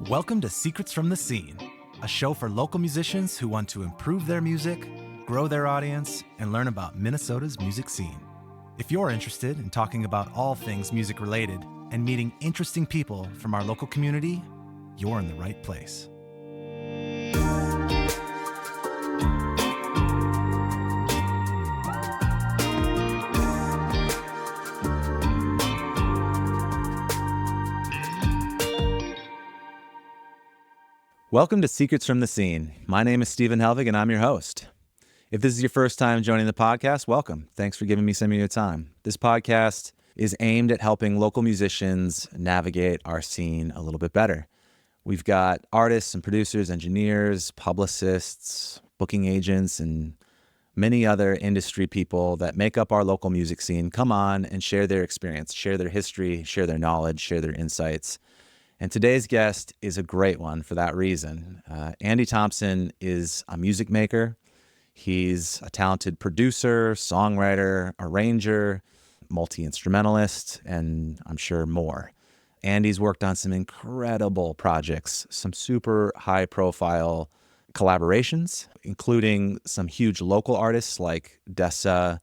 Welcome to Secrets from the Scene, a show for local musicians who want to improve their music, grow their audience, and learn about Minnesota's music scene. If you're interested in talking about all things music related and meeting interesting people from our local community, you're in the right place. Welcome to Secrets from the Scene. My name is Stephen Helvig, and I'm your host. If this is your first time joining the podcast, welcome. Thanks for giving me some of your time. This podcast is aimed at helping local musicians navigate our scene a little bit better. We've got artists and producers, engineers, publicists, booking agents, and many other industry people that make up our local music scene come on and share their experience, share their history, share their knowledge, share their insights. And today's guest is a great one for that reason. Andy Thompson is a music maker. He's a talented producer, songwriter, arranger, multi-instrumentalist, and I'm sure more. Andy's worked on some incredible projects, some super high-profile collaborations, including some huge local artists like Dessa,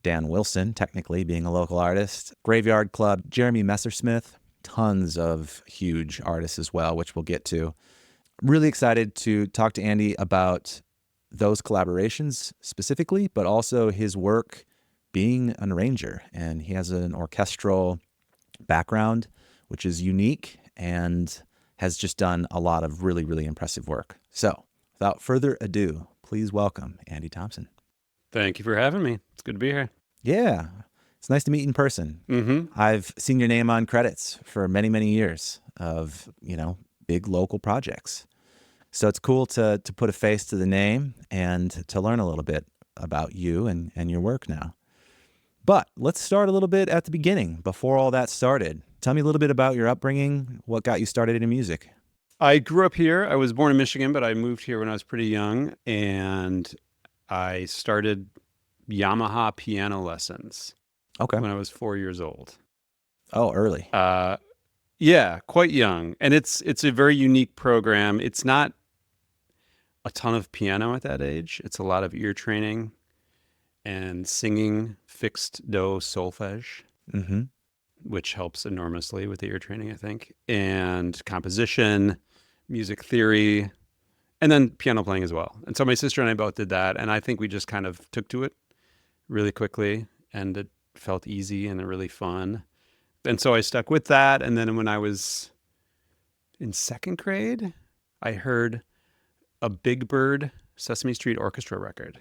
Dan Wilson, technically being a local artist, Graveyard Club, Jeremy Messersmith, tons of huge artists as well, which we'll get to. Really excited to talk to Andy about those collaborations specifically, but also his work being an arranger. And he has an orchestral background, which is unique and has just done a lot of really, really impressive work. So without further ado, please welcome Andy Thompson. Thank you for having me. It's good to be here. Yeah. It's nice to meet in person. Mm-hmm. I've seen your name on credits for many, many years of, big local projects. So it's cool to put a face to the name and to learn a little bit about you and your work now. But let's start a little bit at the beginning, before all that started. Tell me a little bit about your upbringing, what got you started in music. I grew up here. I was born in Michigan, but I moved here when I was pretty young, and I started Yamaha piano lessons. Okay. When I was 4 years old. Oh, early. Yeah, quite young. And it's a very unique program. It's not a ton of piano at that age. It's a lot of ear training and singing fixed do solfege, which helps enormously with the ear training, I think, and composition, music theory, and then piano playing as well. And so my sister and I both did that, and I think we just kind of took to it really quickly, and it felt easy and really fun. And so I stuck with that. And then when I was in second grade, I heard a Big Bird Sesame Street Orchestra record,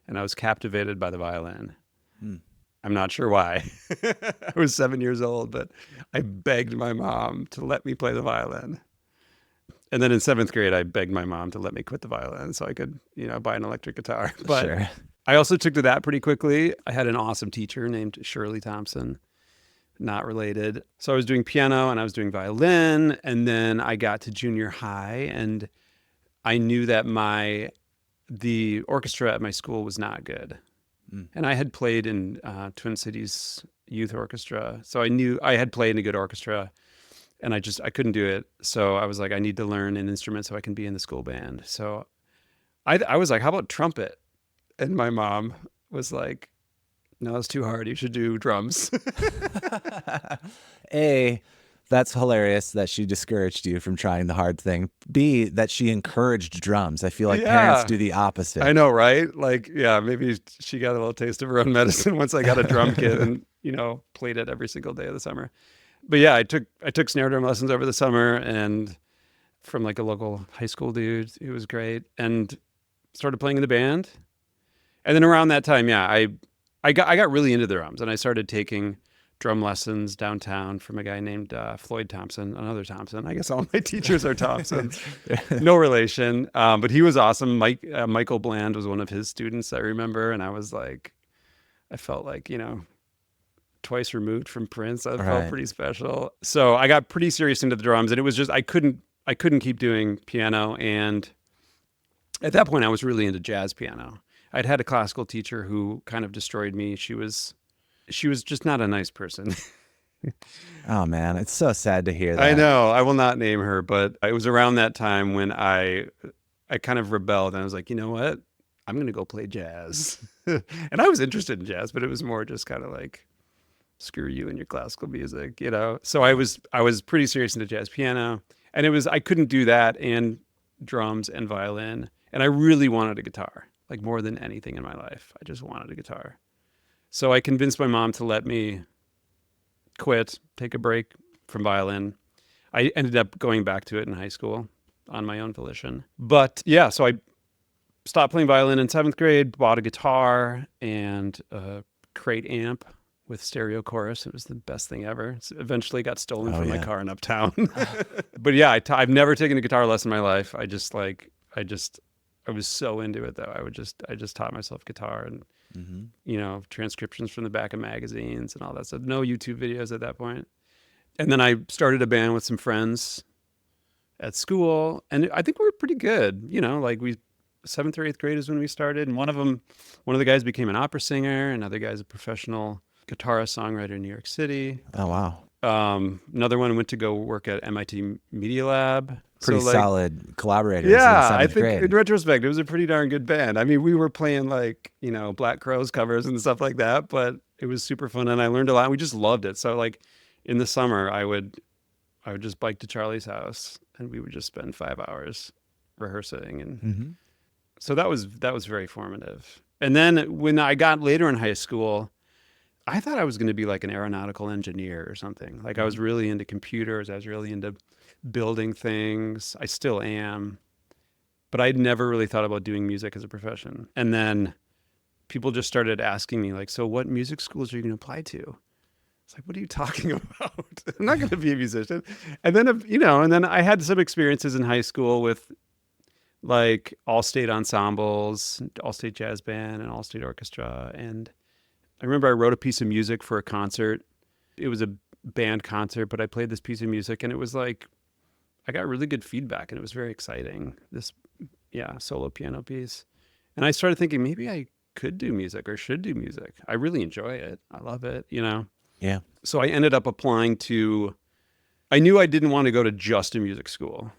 and I was captivated by the violin. I'm not sure why. I was 7 years old, but I begged my mom to let me play the violin. And then in seventh grade, I begged my mom to let me quit the violin so I could, buy an electric guitar. But sure. I also took to that pretty quickly. I had an awesome teacher named Shirley Thompson, not related. So I was doing piano and I was doing violin. And then I got to junior high and I knew that the orchestra at my school was not good. And I had played in Twin Cities Youth Orchestra. So I knew I had played in a good orchestra and I couldn't do it. So I was like, I need to learn an instrument so I can be in the school band. So I was like, how about trumpet? And my mom was like, no, it's too hard. You should do drums. A, that's hilarious that she discouraged you from trying the hard thing. B, that she encouraged drums. I feel like parents do the opposite. I know, right? Like, yeah, maybe she got a little taste of her own medicine once I got a drum kit and, played it every single day of the summer. But yeah, I took snare drum lessons over the summer and from like a local high school dude. It was great. And started playing in the band. And then around that time, yeah, I got really into the drums, and I started taking drum lessons downtown from a guy named Floyd Thompson, another Thompson. I guess all my teachers are Thompsons. No relation, but he was awesome. Michael Bland was one of his students, I remember, and I felt like, twice removed from Prince. I felt pretty special. So I got pretty serious into the drums, and it was just I couldn't keep doing piano, and at that point I was really into jazz piano. I'd had a classical teacher who kind of destroyed me. She was just not a nice person. Oh man, it's so sad to hear I that. know. I will not name her, but it was around that time when I kind of rebelled and I was like, you know what? I'm going to go play jazz. And I was interested in jazz, but it was more just kind of like, screw you and your classical music, you know? So I was pretty serious into jazz piano, and I couldn't do that and drums and violin. And I really wanted a guitar, like more than anything in my life. I just wanted a guitar. So I convinced my mom to let me quit, take a break from violin. I ended up going back to it in high school on my own volition. But yeah, so I stopped playing violin in seventh grade, bought a guitar and a crate amp with stereo chorus. It was the best thing ever. It eventually got stolen Oh from my yeah. car in Uptown. But yeah, I've never taken a guitar lesson in my life. I was so into it though. I just taught myself guitar and, Hmm. transcriptions from the back of magazines and all that stuff. No YouTube videos at that point. And then I started a band with some friends at school, and I think we were pretty good. Like we seventh or eighth grade is when we started, and one of the guys became an opera singer. Another guy's a professional guitarist songwriter in New York City. Oh wow. Another one went to go work at MIT Media Lab. So Pretty like, solid collaborators in yeah, I seventh think in grade. retrospect, it was a pretty darn good band. I mean, we were playing like, Black Crowes covers and stuff like that, but it was super fun and I learned a lot. We just loved it. So like in the summer, I would just bike to Charlie's house and we would just spend 5 hours rehearsing. And Hmm. so that was very formative. And then when I got later in high school, I thought I was going to be like an aeronautical engineer or something. Like I was Hmm. really into computers. I was really into building things. I still am, but I'd never really thought about doing music as a profession. And then people just started asking me like, so what music schools are you going to apply to? It's like, what are you talking about? I'm not going to be a musician. And then I had some experiences in high school with like all state ensembles, all state jazz band, and all state orchestra. And I remember I wrote a piece of music for a concert. It was a band concert, but I played this piece of music and it was like, I got really good feedback and it was very exciting. This, yeah, solo piano piece. And I started thinking maybe I could do music or should do music. I really enjoy it. I love it. Yeah. So I ended up applying to, I knew I didn't want to go to just a music school.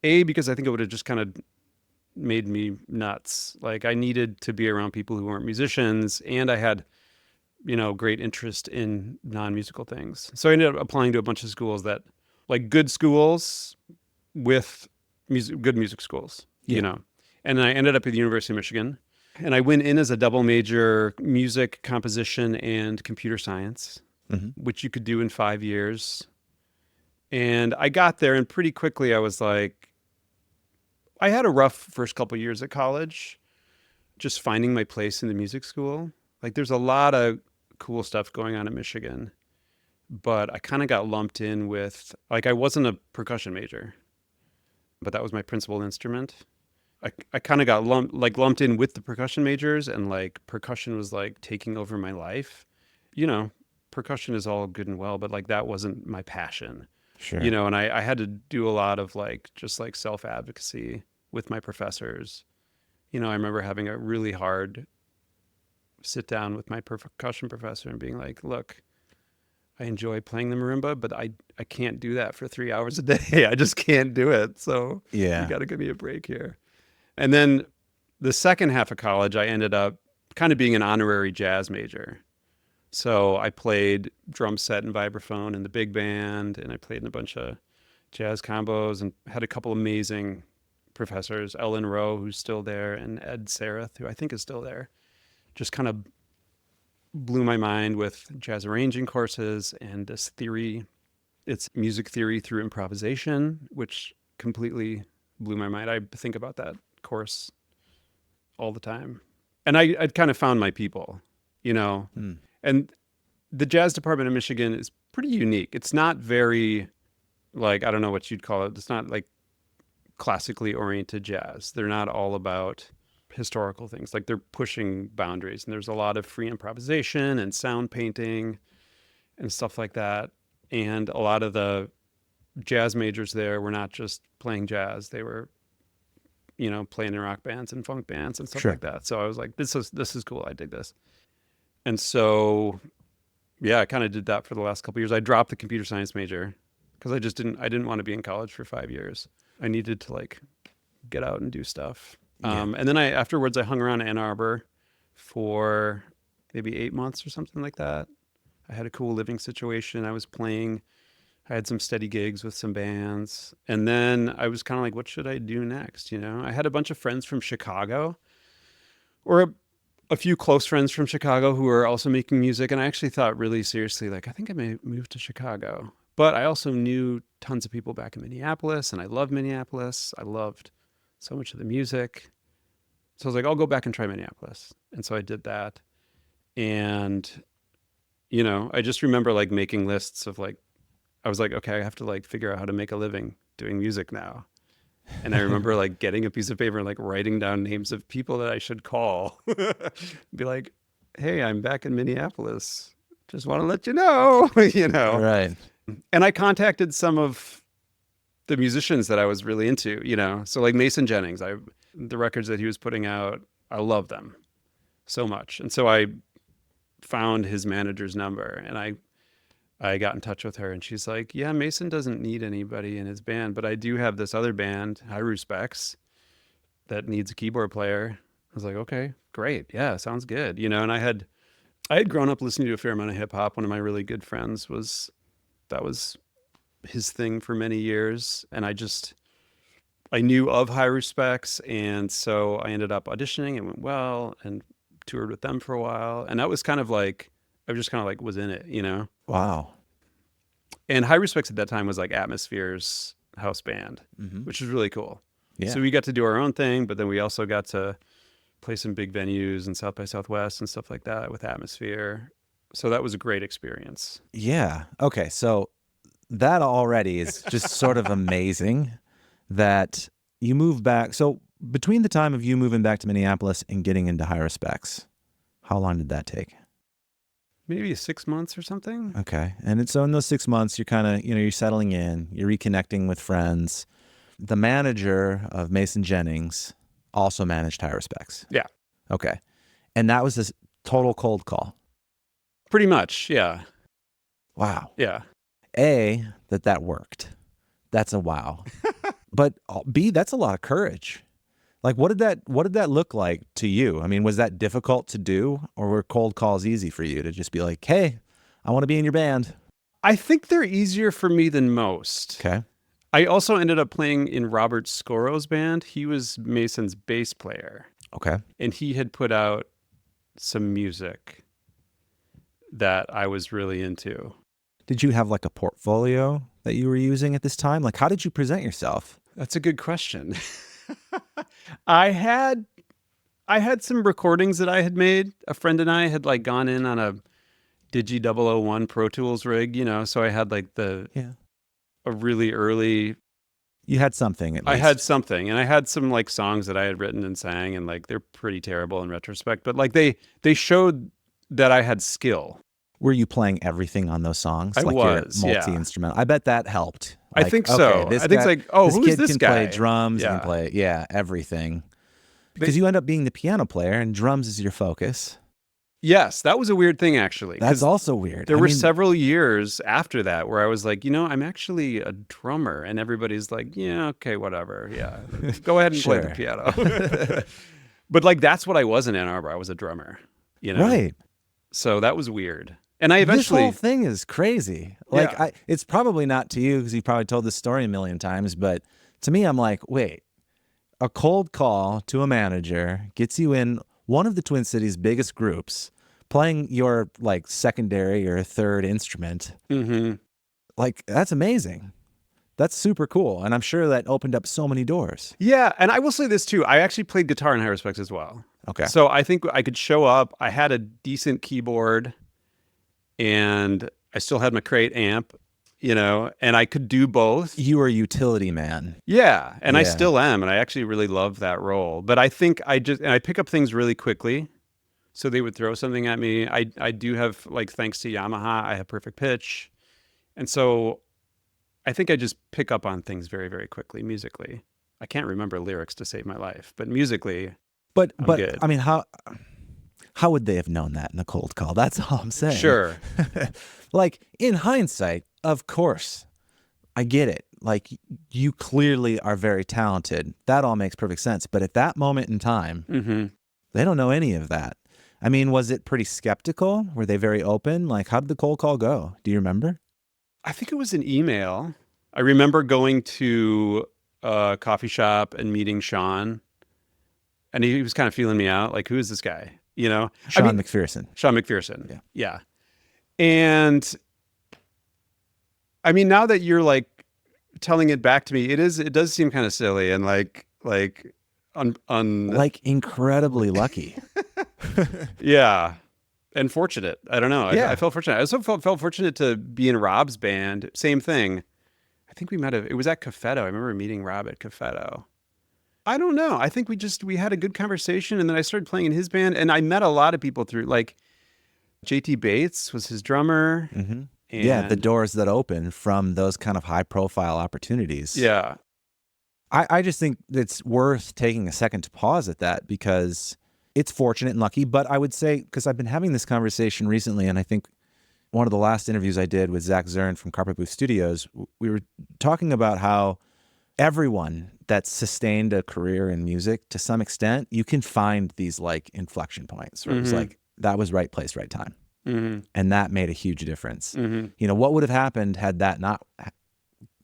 Because I think it would have just kind of made me nuts. Like I needed to be around people who weren't musicians and I had, great interest in non-musical things. So I ended up applying to a bunch of schools that like good schools with good music schools, Yeah. And I ended up at the University of Michigan and I went in as a double major music composition and computer science, Hmm. which you could do in 5 years. And I got there and pretty quickly I was like, I had a rough first couple years at college, just finding my place in the music school. Like there's a lot of cool stuff going on at Michigan, but I kind of got lumped in with like I wasn't a percussion major, but that was my principal instrument. I kind of got lumped in with the percussion majors and like percussion was like taking over my life. You know, percussion is all good and well, but like that wasn't my passion. Sure. And I had to do a lot of like just like self advocacy with my professors. I remember having a really hard sit down with my percussion professor and being like, look, I enjoy playing the marimba, but I can't do that for 3 hours a day. I just can't do it. So you Yeah. got to give me a break here. And then the second half of college, I ended up kind of being an honorary jazz major. So I played drum set and vibraphone in the big band, and I played in a bunch of jazz combos and had a couple amazing professors, Ellen Rowe, who's still there, and Ed Sareth, who I think is still there. Just kind of blew my mind with jazz arranging courses and this theory. It's music theory through improvisation, which completely blew my mind. I think about that course all the time. And I'd kind of found my people, you know. Mm. And the jazz department in Michigan is pretty unique. It's not very, like, I don't know what you'd call it. It's not like classically oriented jazz. They're not all about historical things. Like they're pushing boundaries. And there's a lot of free improvisation and sound painting and stuff like that. And a lot of the jazz majors there were not just playing jazz. They were, playing in rock bands and funk bands and stuff Sure. like that. So I was like, this is cool. I dig this. And so Yeah, I kind of did that for the last couple of years. I dropped the computer science major because I didn't want to be in college for 5 years. I needed to like get out and do stuff. Yeah. And then afterwards I hung around Ann Arbor for maybe 8 months or something like that. I had a cool living situation. I was playing. I had some steady gigs with some bands. And then I was kind of like, what should I do next? You know, I had a bunch of friends from Chicago, or a few close friends from Chicago who were also making music. And I actually thought really seriously, like, I think I may move to Chicago. But I also knew tons of people back in Minneapolis, and I loved Minneapolis. I loved so much of the music. So I was like, I'll go back and try Minneapolis. And so I did that. And, you know, I just remember like making lists of like, I was like, okay, I have to like figure out how to make a living doing music now. And I remember like getting a piece of paper and like writing down names of people that I should call. Be like, hey, I'm back in Minneapolis. Just want to let you know, you know. Right. And I contacted some of the musicians that I was really into, you know. So like Mason Jennings, the records that he was putting out, I love them so much. And so I found his manager's number, and I got in touch with her, and she's like, yeah, Mason doesn't need anybody in his band, but I do have this other band, High Respects, that needs a keyboard player. I was like, okay, great. Yeah, sounds good. You know, and I had grown up listening to a fair amount of hip hop. One of my really good friends that was his thing for many years. And I knew of High Respects. And so I ended up auditioning. It went well and toured with them for a while. And that was kind of like, I just kind of like was in it, you know? Wow. And High Respects at that time was like Atmosphere's house band, which was really cool. Yeah. So we got to do our own thing, but then we also got to play some big venues and South by Southwest and stuff like that with Atmosphere. So that was a great experience. Yeah. Okay. So that already is just sort of amazing that you move back. So between the time of you moving back to Minneapolis and getting into High Respects, how long did that take? Maybe 6 months or something. Okay. And so in those 6 months, you're kind of, you're settling in, you're reconnecting with friends. The manager of Mason Jennings also managed High Respects. Yeah. Okay. And that was this total cold call. Pretty much. Yeah. Wow. Yeah. A, that worked. That's a wow. But B, that's a lot of courage. Like, what did that look like to you? I mean, was that difficult to do, or were cold calls easy for you to just be like, hey, I want to be in your band? I think they're easier for me than most. Okay. I also ended up playing in Robert Scoro's band. He was Mason's bass player. Okay. And he had put out some music that I was really into. Did you have like a portfolio that you were using at this time? Like, how did you present yourself? That's a good question. I had some recordings that I had made. A friend and I had like gone in on a Digi 001 Pro Tools rig, you know, so I had like a really early. You had something at least. I had something, and I had some like songs that I had written and sang, and like they're pretty terrible in retrospect, but like they showed that I had skill. Were you playing everything on those songs? I like was, your multi-instrumental. I bet that helped. I think so. Okay, I think it's like, oh, who's kid this can guy? play drums and play, everything. Because you end up being the piano player, and drums is your focus. Yes, that was a weird thing, actually. That's also weird. There were several years after that where I was like, you know, I'm actually a drummer. And everybody's like, yeah, okay, whatever. Yeah, go ahead and play the piano. But like, that's what I was in Ann Arbor. I was a drummer, you know? Right. So that was weird. And I eventually... This whole thing is crazy. Like, it's probably not to you because you probably told this story a million times. But to me, I'm like, wait, a cold call to a manager gets you in one of the Twin Cities' biggest groups, playing your like secondary or third instrument. Mm-hmm. Like, that's amazing. That's super cool. And I'm sure that opened up so many doors. Yeah. And I will say this too. I actually played guitar in High Respects as well. Okay. So I think I could show up. I had a decent keyboard and I still had my crate amp, you know, and I could do both. You were a utility man. Yeah. And I still am. And I actually really love that role. But I think I pick up things really quickly. So they would throw something at me. I do have, like, thanks to Yamaha, I have perfect pitch. And so I think I just pick up on things very, very quickly musically. I can't remember lyrics to save my life, but musically, But good. I mean, how How would they have known that in a cold call? That's all I'm saying. Sure. Like, in hindsight, of course, I get it. Like, you clearly are very talented. That all makes perfect sense. But at that moment in time, Mm-hmm. they don't know any of that. I mean, was it pretty skeptical? Were they very open? Like, how did the cold call go? Do you remember? I think it was an email. I remember going to a coffee shop and meeting Sean, and he was kind of feeling me out. Like, who is this guy? You know, Sean McPherson. Sean McPherson. Yeah. Yeah. And I mean, now that you're like telling it back to me, it does seem kind of silly and like Like incredibly lucky. yeah. And fortunate. I don't know. Yeah. I felt fortunate. I also felt fortunate to be in Rob's band. Same thing. I think we might have, it was at Cafetto. I remember meeting Rob at Cafetto. I don't know. I think we had a good conversation, and then I started playing in his band, and I met a lot of people through, like, JT Bates was his drummer. Mm-hmm. Yeah, the doors that open from those kind of high profile opportunities. Yeah. I just think it's worth taking a second to pause at that, because it's fortunate and lucky. But I would say, because I've been having this conversation recently, and I think one of the last interviews I did with Zach Zern from Carpet Booth Studios, we were talking about how everyone that's sustained a career in music, to some extent, you can find these like inflection points where it was like, that was right place, right time. Mm-hmm. And that made a huge difference. Mm-hmm. You know, what would have happened had that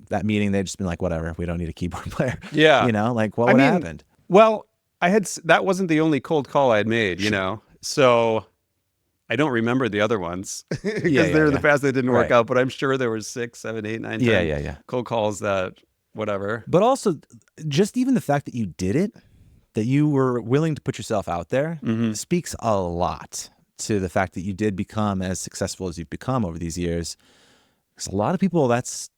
that meeting, they'd just been like, whatever, we don't need a keyboard player. Yeah. You know, like what would have happened? Well, that wasn't the only cold call I had made, you know? So I don't remember the other ones because they're in the past that didn't work out, but I'm sure there was 6, 7, 8, 9, 10 cold calls that whatever. But also just even the fact that you did it, that you were willing to put yourself out there, speaks a lot to the fact that you did become as successful as you've become over these years. Because a lot of people, that's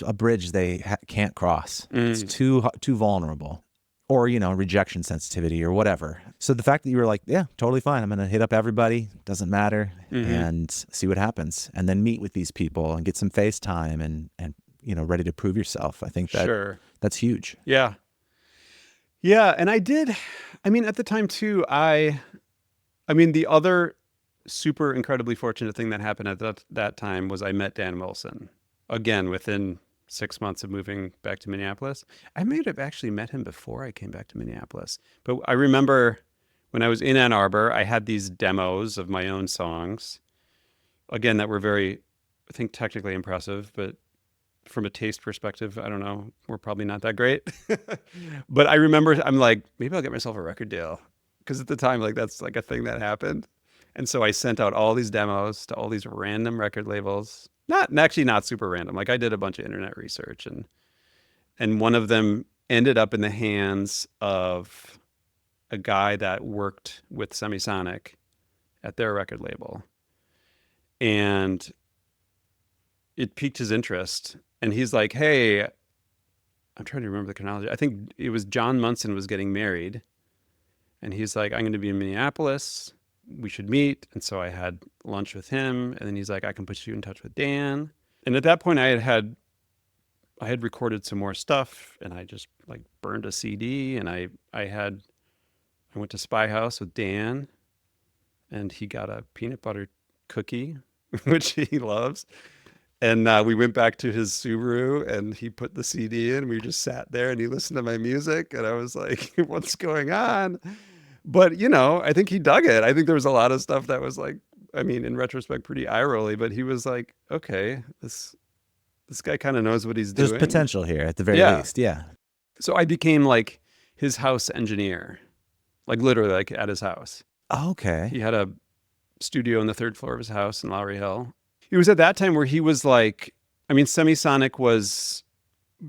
a bridge they can't cross. It's too vulnerable, or, you know, rejection sensitivity or whatever. So the fact that you were like, yeah, totally fine, I'm going to hit up everybody, doesn't matter, and see what happens, and then meet with these people and get some face time and you know, ready to prove yourself. I think that that's huge. Yeah. Yeah. And I mean, at the time too, I mean, the other super incredibly fortunate thing that happened at that time was I met Dan Wilson again within 6 months of moving back to Minneapolis. I may have actually met him before I came back to Minneapolis, but I remember when I was in Ann Arbor, I had these demos of my own songs, again, that were very, I think, technically impressive, but from a taste perspective, I don't know, we're probably not that great. But I remember I'm like, maybe I'll get myself a record deal. Because at the time, like, that's like a thing that happened. And so I sent out all these demos to all these random record labels. Not super random. Like, I did a bunch of internet research, and one of them ended up in the hands of a guy that worked with Semisonic at their record label. And it piqued his interest. And he's like, hey, I'm trying to remember the chronology. I think it was John Munson was getting married. And he's like, I'm going to be in Minneapolis. We should meet. And so I had lunch with him. And then he's like, I can put you in touch with Dan. And at that point, I had recorded some more stuff. And I just like burned a CD. And I went to Spy House with Dan. And he got a peanut butter cookie, which he loves. And we went back to his Subaru, and he put the CD in. We just sat there, and he listened to my music, and I was like, what's going on? But, you know, I think he dug it. I think there was a lot of stuff that was like, I mean, in retrospect, pretty eye-rolly, but he was like, okay, this guy kind of knows what he's doing. There's potential here at the very least, yeah. So I became like his house engineer, like literally like at his house. Okay. He had a studio on the 3rd floor of his house in Lowry Hill. It was at that time where he was like, I mean, Semisonic was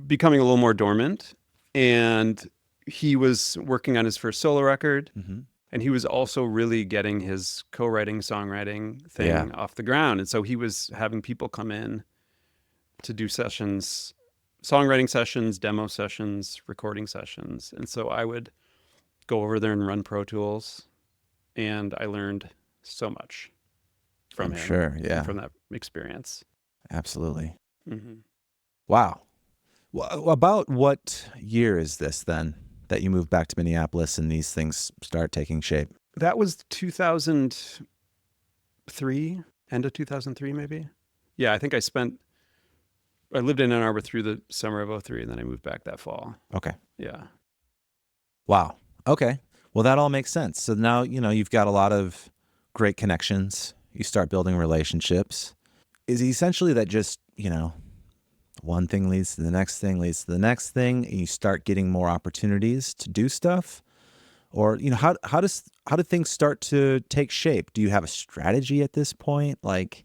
becoming a little more dormant, and he was working on his first solo record, and he was also really getting his co-writing, songwriting thing off the ground. And so he was having people come in to do sessions, songwriting sessions, demo sessions, recording sessions. And so I would go over there and run Pro Tools, and I learned so much from him. Sure, yeah. From that experience. Absolutely. Wow. Well, about what year is this then that you moved back to Minneapolis and these things start taking shape? That was 2003, end of 2003, maybe. Yeah, I think I lived in Ann Arbor through the summer of '03, and then I moved back that fall. Okay. Yeah. Wow. Okay. Well, that all makes sense. So now, you've got a lot of great connections. You start building relationships. Is essentially that just, one thing leads to the next thing, leads to the next thing, and you start getting more opportunities to do stuff? Or, how do things start to take shape? Do you have a strategy at this point? Like,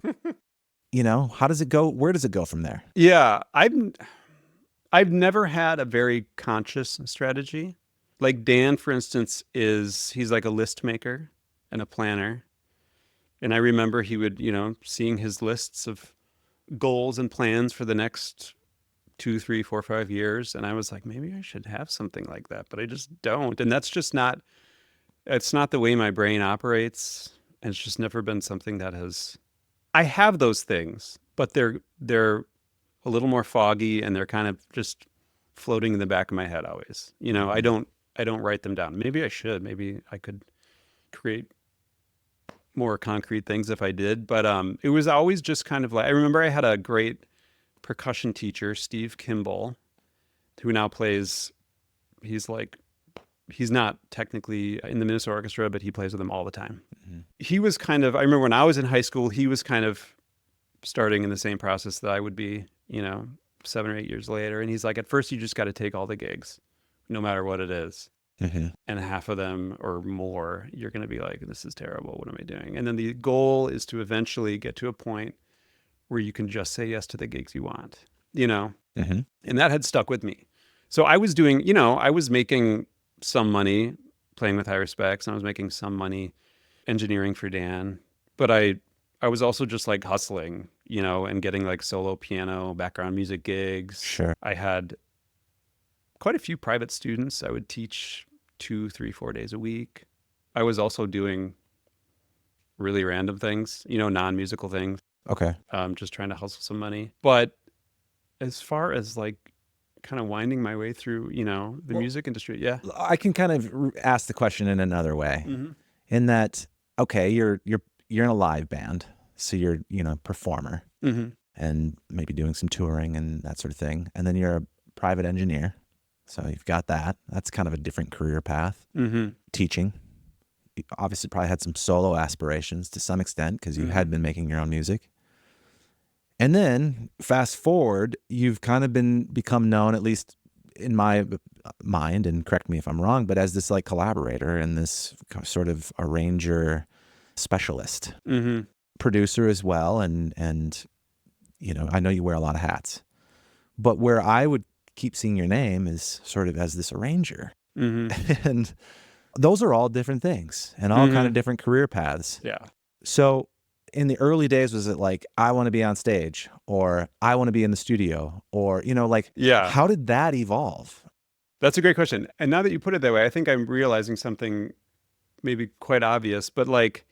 how does it go? Where does it go from there? Yeah, I've never had a very conscious strategy. Like Dan, for instance, he's like a list maker and a planner. And I remember he would, seeing his lists of goals and plans for the next 2, 3, 4, 5 years. And I was like, maybe I should have something like that, but I just don't. And that's just it's not the way my brain operates. And it's just never been something I have those things, but they're a little more foggy and they're kind of just floating in the back of my head always. I don't write them down. Maybe I should. Maybe I could create more concrete things if I did. But it was always just kind of like, I remember I had a great percussion teacher, Steve Kimball, who now plays, he's not technically in the Minnesota Orchestra, but he plays with them all the time. Mm-hmm. He was I remember when I was in high school, he was kind of starting in the same process that I would be, 7 or 8 years later. And he's like, at first you just got to take all the gigs, no matter what it is. Mm-hmm. And half of them or more, you're going to be like, this is terrible. What am I doing? And then the goal is to eventually get to a point where you can just say yes to the gigs you want, Mm-hmm. And that had stuck with me. So I was doing, I was making some money playing with High Respects, and I was making some money engineering for Dan. But I was also just like hustling, and getting like solo piano, background music gigs. Sure. I had quite a few private students. I would teach 2, 3, 4 days a week. I was also doing really random things, non-musical things. Okay. Just trying to hustle some money. But as far as like kind of winding my way through, the music industry, yeah. I can kind of ask the question in another way. Mm-hmm. In that, okay, you're in a live band, so you're, performer, mm-hmm. and maybe doing some touring and that sort of thing. And then you're a private engineer. So you've got that. That's kind of a different career path. Mm-hmm. Teaching. You obviously probably had some solo aspirations to some extent because you mm-hmm. had been making your own music. And then fast forward, you've kind of become known, at least in my mind, and correct me if I'm wrong, but as this like collaborator and this sort of arranger specialist, mm-hmm. producer as well. And I know you wear a lot of hats, but where I would keep seeing your name is sort of as this arranger. Mm-hmm. And those are all different things and all mm-hmm. kind of different career paths. Yeah. So in the early days, was it like, I want to be on stage, or I want to be in the studio, or, yeah. How did that evolve? That's a great question. And now that you put it that way, I think I'm realizing something maybe quite obvious, but like,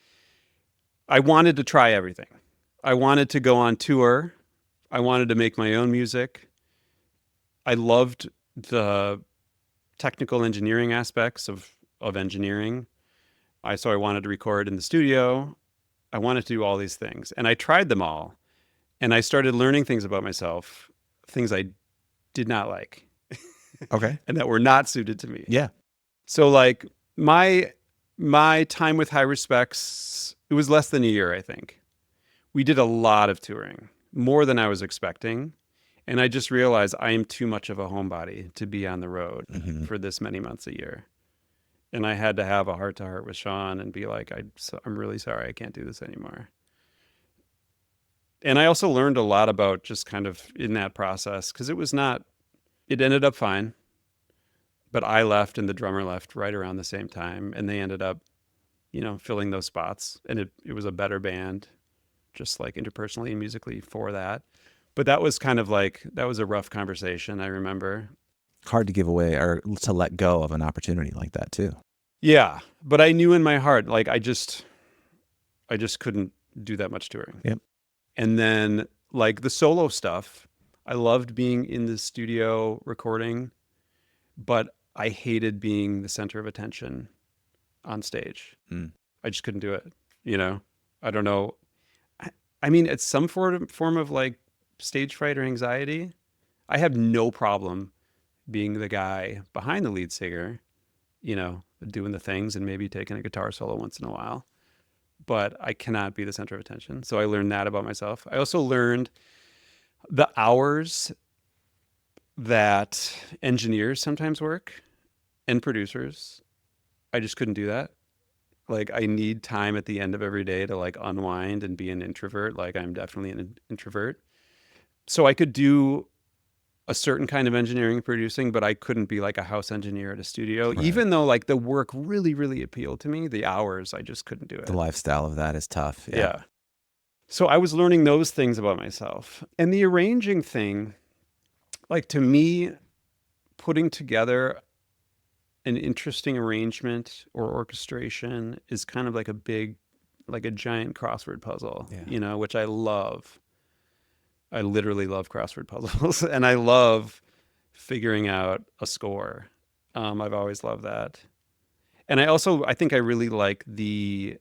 I wanted to try everything. I wanted to go on tour. I wanted to make my own music. I loved the technical engineering aspects of engineering. So I wanted to record in the studio. I wanted to do all these things. And I tried them all. And I started learning things about myself, things I did not like. Okay. And that were not suited to me. Yeah. So like my time with High Respects, it was less than a year, I think. We did a lot of touring, more than I was expecting. And I just realized I am too much of a homebody to be on the road mm-hmm. for this many months a year. And I had to have a heart-to-heart with Sean and be like, I'm really sorry, I can't do this anymore. And I also learned a lot about just kind of in that process, because it ended up fine. But I left and the drummer left right around the same time. And they ended up, filling those spots. And it was a better band, just like interpersonally and musically for that. But that was kind of like, that was a rough conversation, I remember. Hard to give away or to let go of an opportunity like that too. Yeah. But I knew in my heart, like I just couldn't do that much touring. Yep. And then like the solo stuff, I loved being in the studio recording, but I hated being the center of attention on stage. Mm. I just couldn't do it. I don't know. I mean, it's some form of like stage fright or anxiety. I have no problem being the guy behind the lead singer, doing the things and maybe taking a guitar solo once in a while. But I cannot be the center of attention. So I learned that about myself. I also learned the hours that engineers sometimes work and producers. I just couldn't do that. Like, I need time at the end of every day to like unwind and be an introvert. Like, I'm definitely an introvert. So I could do a certain kind of engineering and producing, but I couldn't be like a house engineer at a studio. Right. Even though like the work really, really appealed to me, the hours, I just couldn't do it. The lifestyle of that is tough. Yeah. So I was learning those things about myself. And the arranging thing, like, to me, putting together an interesting arrangement or orchestration is kind of like a giant crossword puzzle, which I love. I literally love crossword puzzles and I love figuring out a score. I've always loved that. And I think I really like the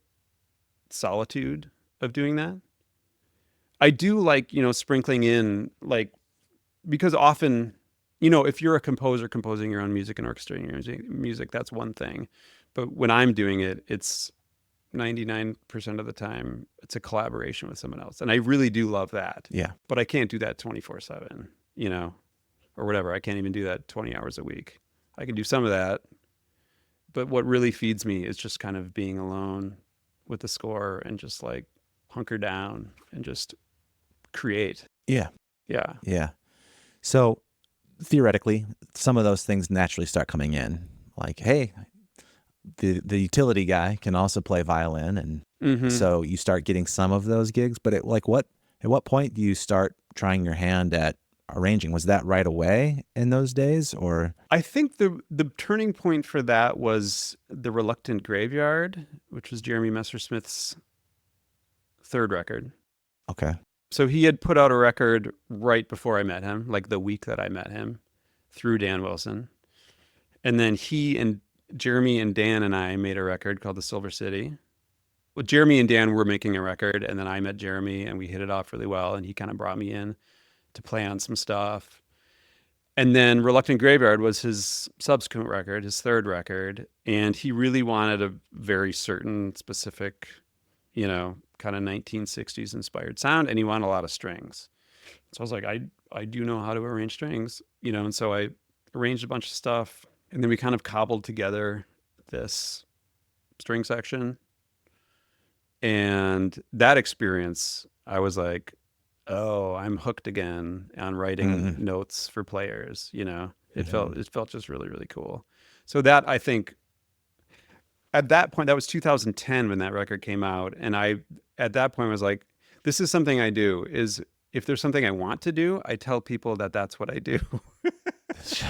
solitude of doing that. I do like, sprinkling in, like, because often, if you're a composer composing your own music and orchestrating your own music, that's one thing. But when I'm doing it, it's 99% of the time, it's a collaboration with someone else. And I really do love that. Yeah. But I can't do that 24/7, or whatever. I can't even do that 20 hours a week. I can do some of that. But what really feeds me is just kind of being alone with the score and just like hunker down and just create. Yeah. Yeah. Yeah. So theoretically, some of those things naturally start coming in. Like, hey, the utility guy can also play violin, and so you start getting some of those gigs. But at what point do you start trying your hand at arranging? Was that right away in those days, or? I think the turning point for that was The Reluctant Graveyard, which was Jeremy Messersmith's third record. Okay. So he had put out a record right before I met him, like the week that I met him, through Dan Wilson. And then he and Jeremy and Dan and I made a record called The Silver City. Well, Jeremy and Dan were making a record, and then I met Jeremy and we hit it off really well, and he kind of brought me in to play on some stuff. And then Reluctant Graveyard was his subsequent record, his third record, and he really wanted a very certain, specific, kind of 1960s inspired sound, and he wanted a lot of strings. So I was like, I do know how to arrange strings, and so I arranged a bunch of stuff, and then we kind of cobbled together this string section. And that experience, I was like, oh, I'm hooked again on writing notes for players. It felt just really, really cool. So that, I think, at that point, that was 2010 when that record came out, and I at that point was like, this is something I do. Is if there's something I want to do, I tell people that that's what I do.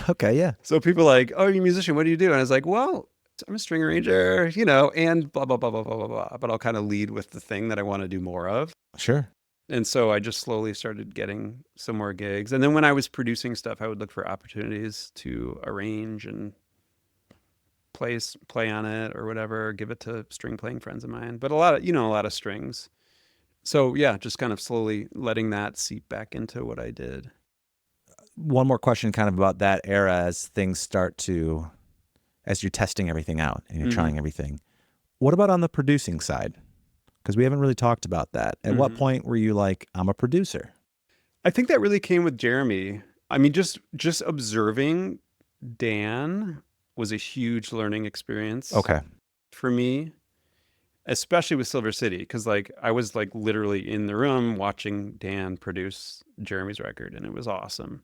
Okay, yeah. So people are like, oh, you're a musician, what do you do? And I was like, well, I'm a string arranger, and blah blah blah blah blah blah blah. But I'll kind of lead with the thing that I want to do more of. Sure. And so I just slowly started getting some more gigs. And then when I was producing stuff, I would look for opportunities to arrange and play on it or whatever, give it to string playing friends of mine. But a lot of strings. So yeah, just kind of slowly letting that seep back into what I did. One more question kind of about that era as you're testing everything out and you're trying everything. What about on the producing side? Because we haven't really talked about that. At what point were you like, I'm a producer? I think that really came with Jeremy. I mean, just observing Dan was a huge learning experience. Okay. For me, especially with Silver City, because like I was like literally in the room watching Dan produce Jeremy's record, and it was awesome.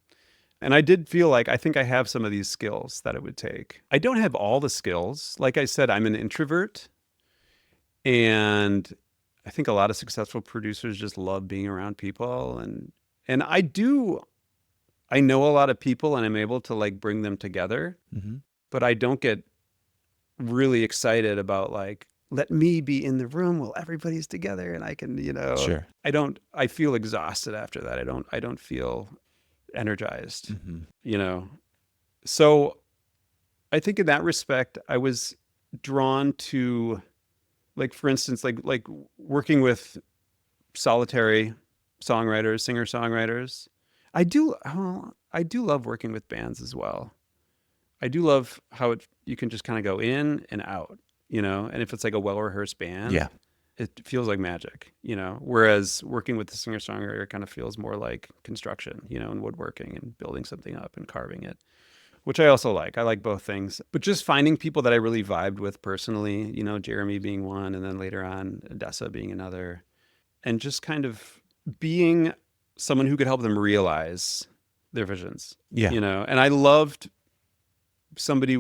And I did feel like I think I have some of these skills that it would take. I don't have all the skills. Like I said, I'm an introvert, and I think a lot of successful producers just love being around people, and I know a lot of people, and I'm able to like bring them together. But I don't get really excited about like, let me be in the room while everybody's together and I can, Sure. I feel exhausted after that. I don't feel energized, So I think in that respect, I was drawn to, like, for instance, like working with solitary songwriters, singer-songwriters. I do love working with bands as well. I do love how you can just kind of go in and out, and if it's like a well-rehearsed band, Yeah. it feels like magic, whereas working with the singer-songwriter kind of feels more like construction, and woodworking and building something up and carving it, which I also like. I like both things. But just finding people that I really vibed with personally, Jeremy being one, and then later on Dessa being another, and just kind of being someone who could help them realize their visions, Yeah. And I loved somebody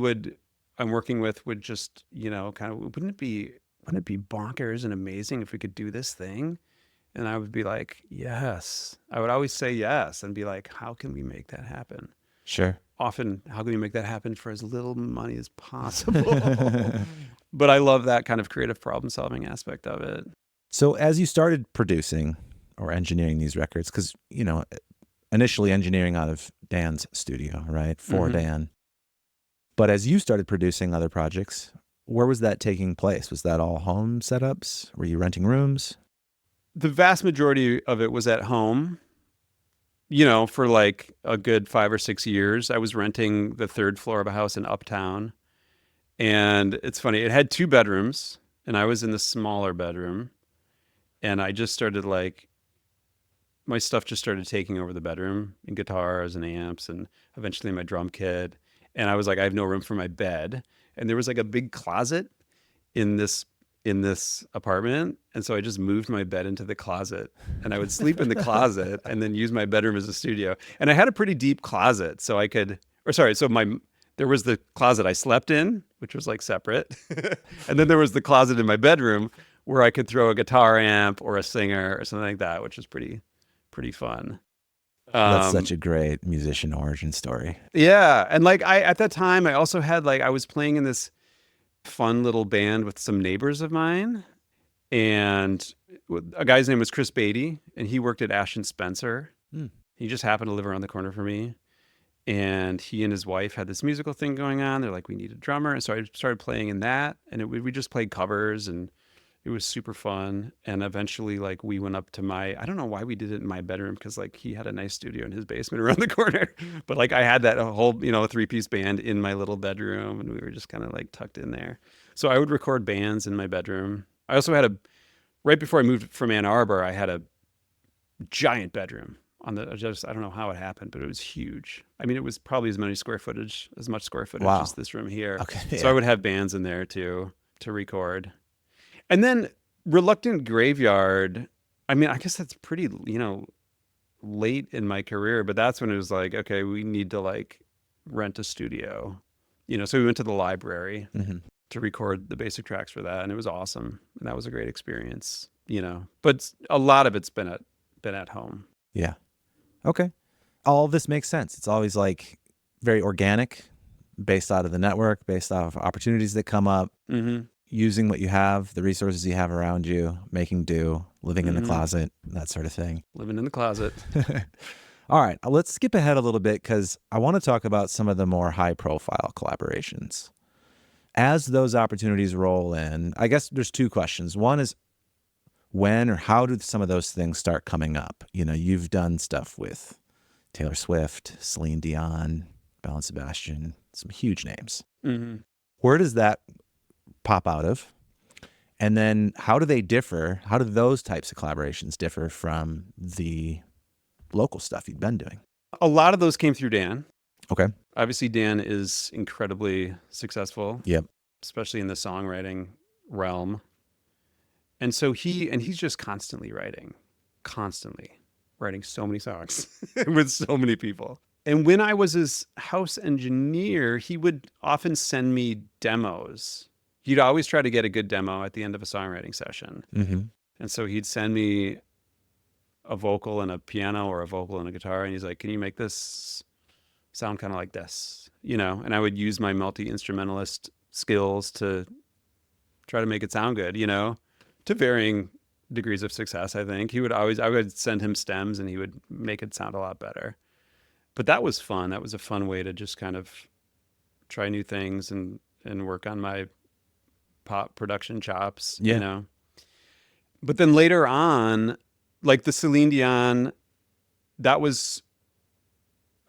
I'm working with would just, kind of, wouldn't it be bonkers and amazing if we could do this thing? And I would be like, yes. I would always say yes and be like, how can we make that happen? Sure. Often, how can we make that happen for as little money as possible? But I love that kind of creative problem solving aspect of it. So as you started producing or engineering these records, because, initially engineering out of Dan's studio, right? For Dan. But as you started producing other projects, where was that taking place? Was that all home setups? Were you renting rooms? The vast majority of it was at home. For like a good 5 or 6 years, I was renting the third floor of a house in Uptown. And it's funny, it had 2 bedrooms, and I was in the smaller bedroom. And I just started my stuff just started taking over the bedroom, and guitars and amps and eventually my drum kit. And I was like, I have no room for my bed. And there was like a big closet in this apartment. And so I just moved my bed into the closet, and I would sleep in the closet and then use my bedroom as a studio. And I had a pretty deep closet, so there was the closet I slept in, which was like separate. And then there was the closet in my bedroom where I could throw a guitar amp or a singer or something like that, which was pretty fun. That's such a great musician origin story. Yeah. And at that time, I also had I was playing in this fun little band with some neighbors of mine. And a guy's name was Chris Beatty, and he worked at Ashton Spencer. He just happened to live around the corner from me. And he and his wife had this musical thing going on. They're like, we need a drummer. And so I started playing in that. And we just played covers, and it was super fun. And eventually, we went up to I don't know why we did it in my bedroom, because he had a nice studio in his basement around the corner. But I had that whole, 3-piece band in my little bedroom, and we were just kind of tucked in there. So I would record bands in my bedroom. I also had right before I moved from Ann Arbor, I had a giant bedroom I don't know how it happened, but it was huge. I mean, it was probably as much square footage Wow. as this room here. Okay. So Yeah. I would have bands in there too, to record. And then Reluctant Graveyard, I mean, I guess that's pretty, late in my career, but that's when it was like, okay, we need to rent a studio. So we went to the library to record the basic tracks for that, and it was awesome. And that was a great experience, But a lot of it's been at home. Yeah. Okay. All this makes sense. It's always very organic, based out of the network, based off opportunities that come up, using what you have, the resources you have around you, making do, living in the closet, that sort of thing. Living in the closet. All right. Let's skip ahead a little bit, because I want to talk about some of the more high profile collaborations. As those opportunities roll in, I guess there's 2 questions. One is, when or how do some of those things start coming up? You've done stuff with Taylor Swift, Celine Dion, Belle and Sebastian, some huge names. Where does that pop out of? And then how do they differ? How do those types of collaborations differ from the local stuff you've been doing? A lot of those came through Dan. Okay. Obviously, Dan is incredibly successful. Yep. Especially in the songwriting realm. And so he's just constantly writing so many songs with so many people. And when I was his house engineer, he would often send me demos. He'd always try to get a good demo at the end of a songwriting session. And so he'd send me a vocal and a piano, or a vocal and a guitar, and he's like, can you make this sound kind of like this? And I would use my multi-instrumentalist skills to try to make it sound good, to varying degrees of success, I think. I would send him stems, and he would make it sound a lot better. But that was fun. That was a fun way to just kind of try new things and work on my pop production chops, Yeah. you know. But then later on, like the Celine Dion, that was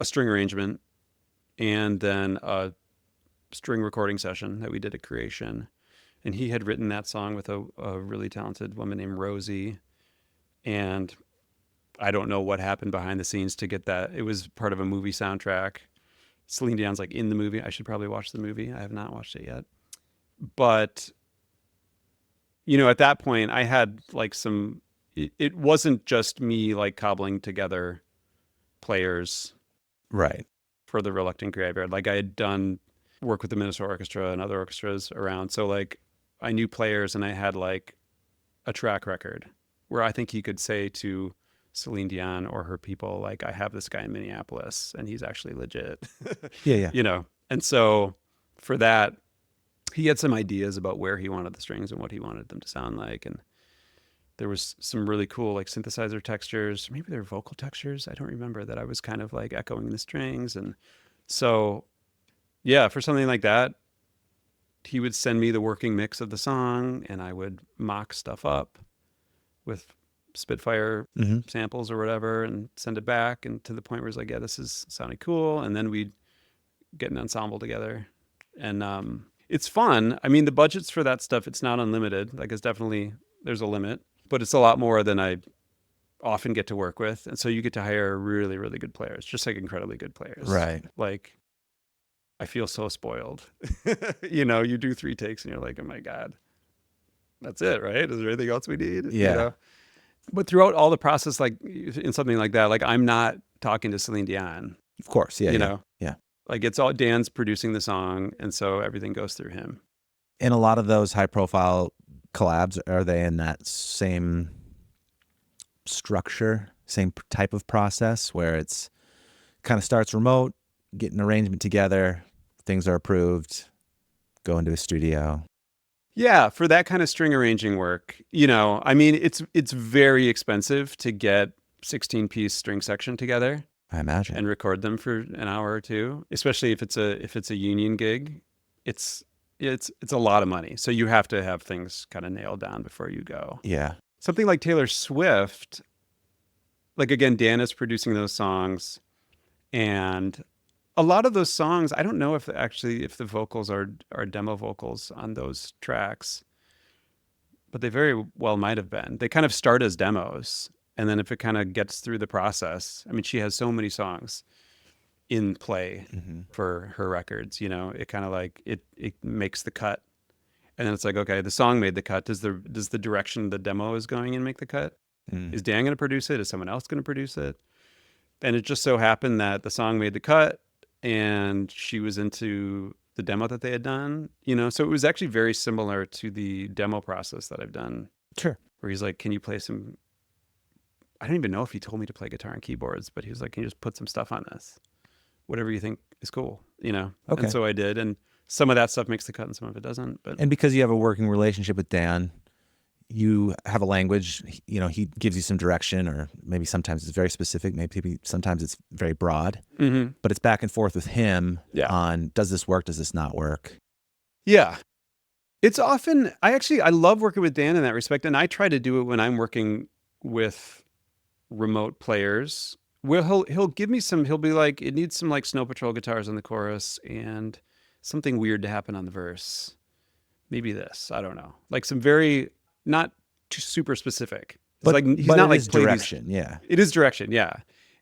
a string arrangement and then a string recording session that we did at Creation. And he had written that song with a really talented woman named Rosie. And I don't know what happened behind the scenes to get that. It was part of a movie soundtrack. Celine Dion's like in the movie. I should probably watch the movie. I have not watched it yet. But, you know, at that point, I had like it wasn't just me like cobbling together players Right. for the Reluctant Graveyard. Like I had done work with the Minnesota Orchestra and other orchestras around. So like I knew players and I had like a track record where I think he could say to Celine Dion or her people, like, I have this guy in Minneapolis and he's actually legit, Yeah. Yeah. you know? And so for that, he had some ideas about where he wanted the strings and what he wanted them to sound like. And there was some really cool like synthesizer textures, maybe they're vocal textures. I don't remember that I was kind of like echoing the strings. And so, yeah, for something like that, he would send me the working mix of the song and I would mock stuff up with Spitfire samples or whatever and send it back, and to the point where it's like, yeah, this is sounding cool. And then we'd get an ensemble together. And it's fun. I mean, the budgets for that stuff, it's not unlimited. Like there's a limit, but it's a lot more than I often get to work with. And so you get to hire really, really good players, just like incredibly good players. Right. Like I feel so spoiled. You know, you do 3 takes and you're like, oh my God, that's it, right? Is there anything else we need? Yeah. You know? But throughout all the process, like in something like that, like I'm not talking to Celine Dion. Of course. Yeah. You Yeah. know? Yeah. Like it's all Dan's producing the song. And so everything goes through him. And a lot of those high profile collabs, are they in that same structure, same type of process where it's kind of starts remote, get an arrangement together, things are approved, go into a studio? Yeah, for that kind of string arranging work, you know, I mean, it's very expensive to get 16-piece string section together I imagine. and record them for an hour or two, especially if it's a union gig. It's a lot of money. So you have to have things kind of nailed down before you go. Yeah. Something like Taylor Swift, like again, Dan is producing those songs, and a lot of those songs, I don't know if the vocals are demo vocals on those tracks, but they very well might have been. They kind of start as demos, and then if it kind of gets through the process, I mean, she has so many songs in play for her records, you know, it kind of like it makes the cut, and then it's like, okay, the song made the cut. Does the direction the demo is going in make the cut? Is Dan going to produce it? Is someone else going to produce it? And it just so happened that the song made the cut and she was into the demo that they had done, you know? So it was actually very similar to the demo process that I've done. Sure. Where he's like, can you play some, I don't even know if he told me to play guitar and keyboards, but he was like, can you just put some stuff on this? Whatever you think is cool, you know? Okay. And so I did. And some of that stuff makes the cut and some of it doesn't. But And because you have a working relationship with Dan, you have a language, you know, he gives you some direction, or maybe sometimes it's very specific, maybe sometimes it's very broad, but it's back and forth with him on, does this work? Does this not work? Yeah. It's often, I love working with Dan in that respect. And I try to do it when I'm working with remote players, where he'll give me he'll be like, it needs some like Snow Patrol guitars in the chorus and something weird to happen on the verse. Maybe this, I don't know. Like some very, not too super specific. It's But, like he's but not it like is play these- direction. Yeah. It is direction, yeah.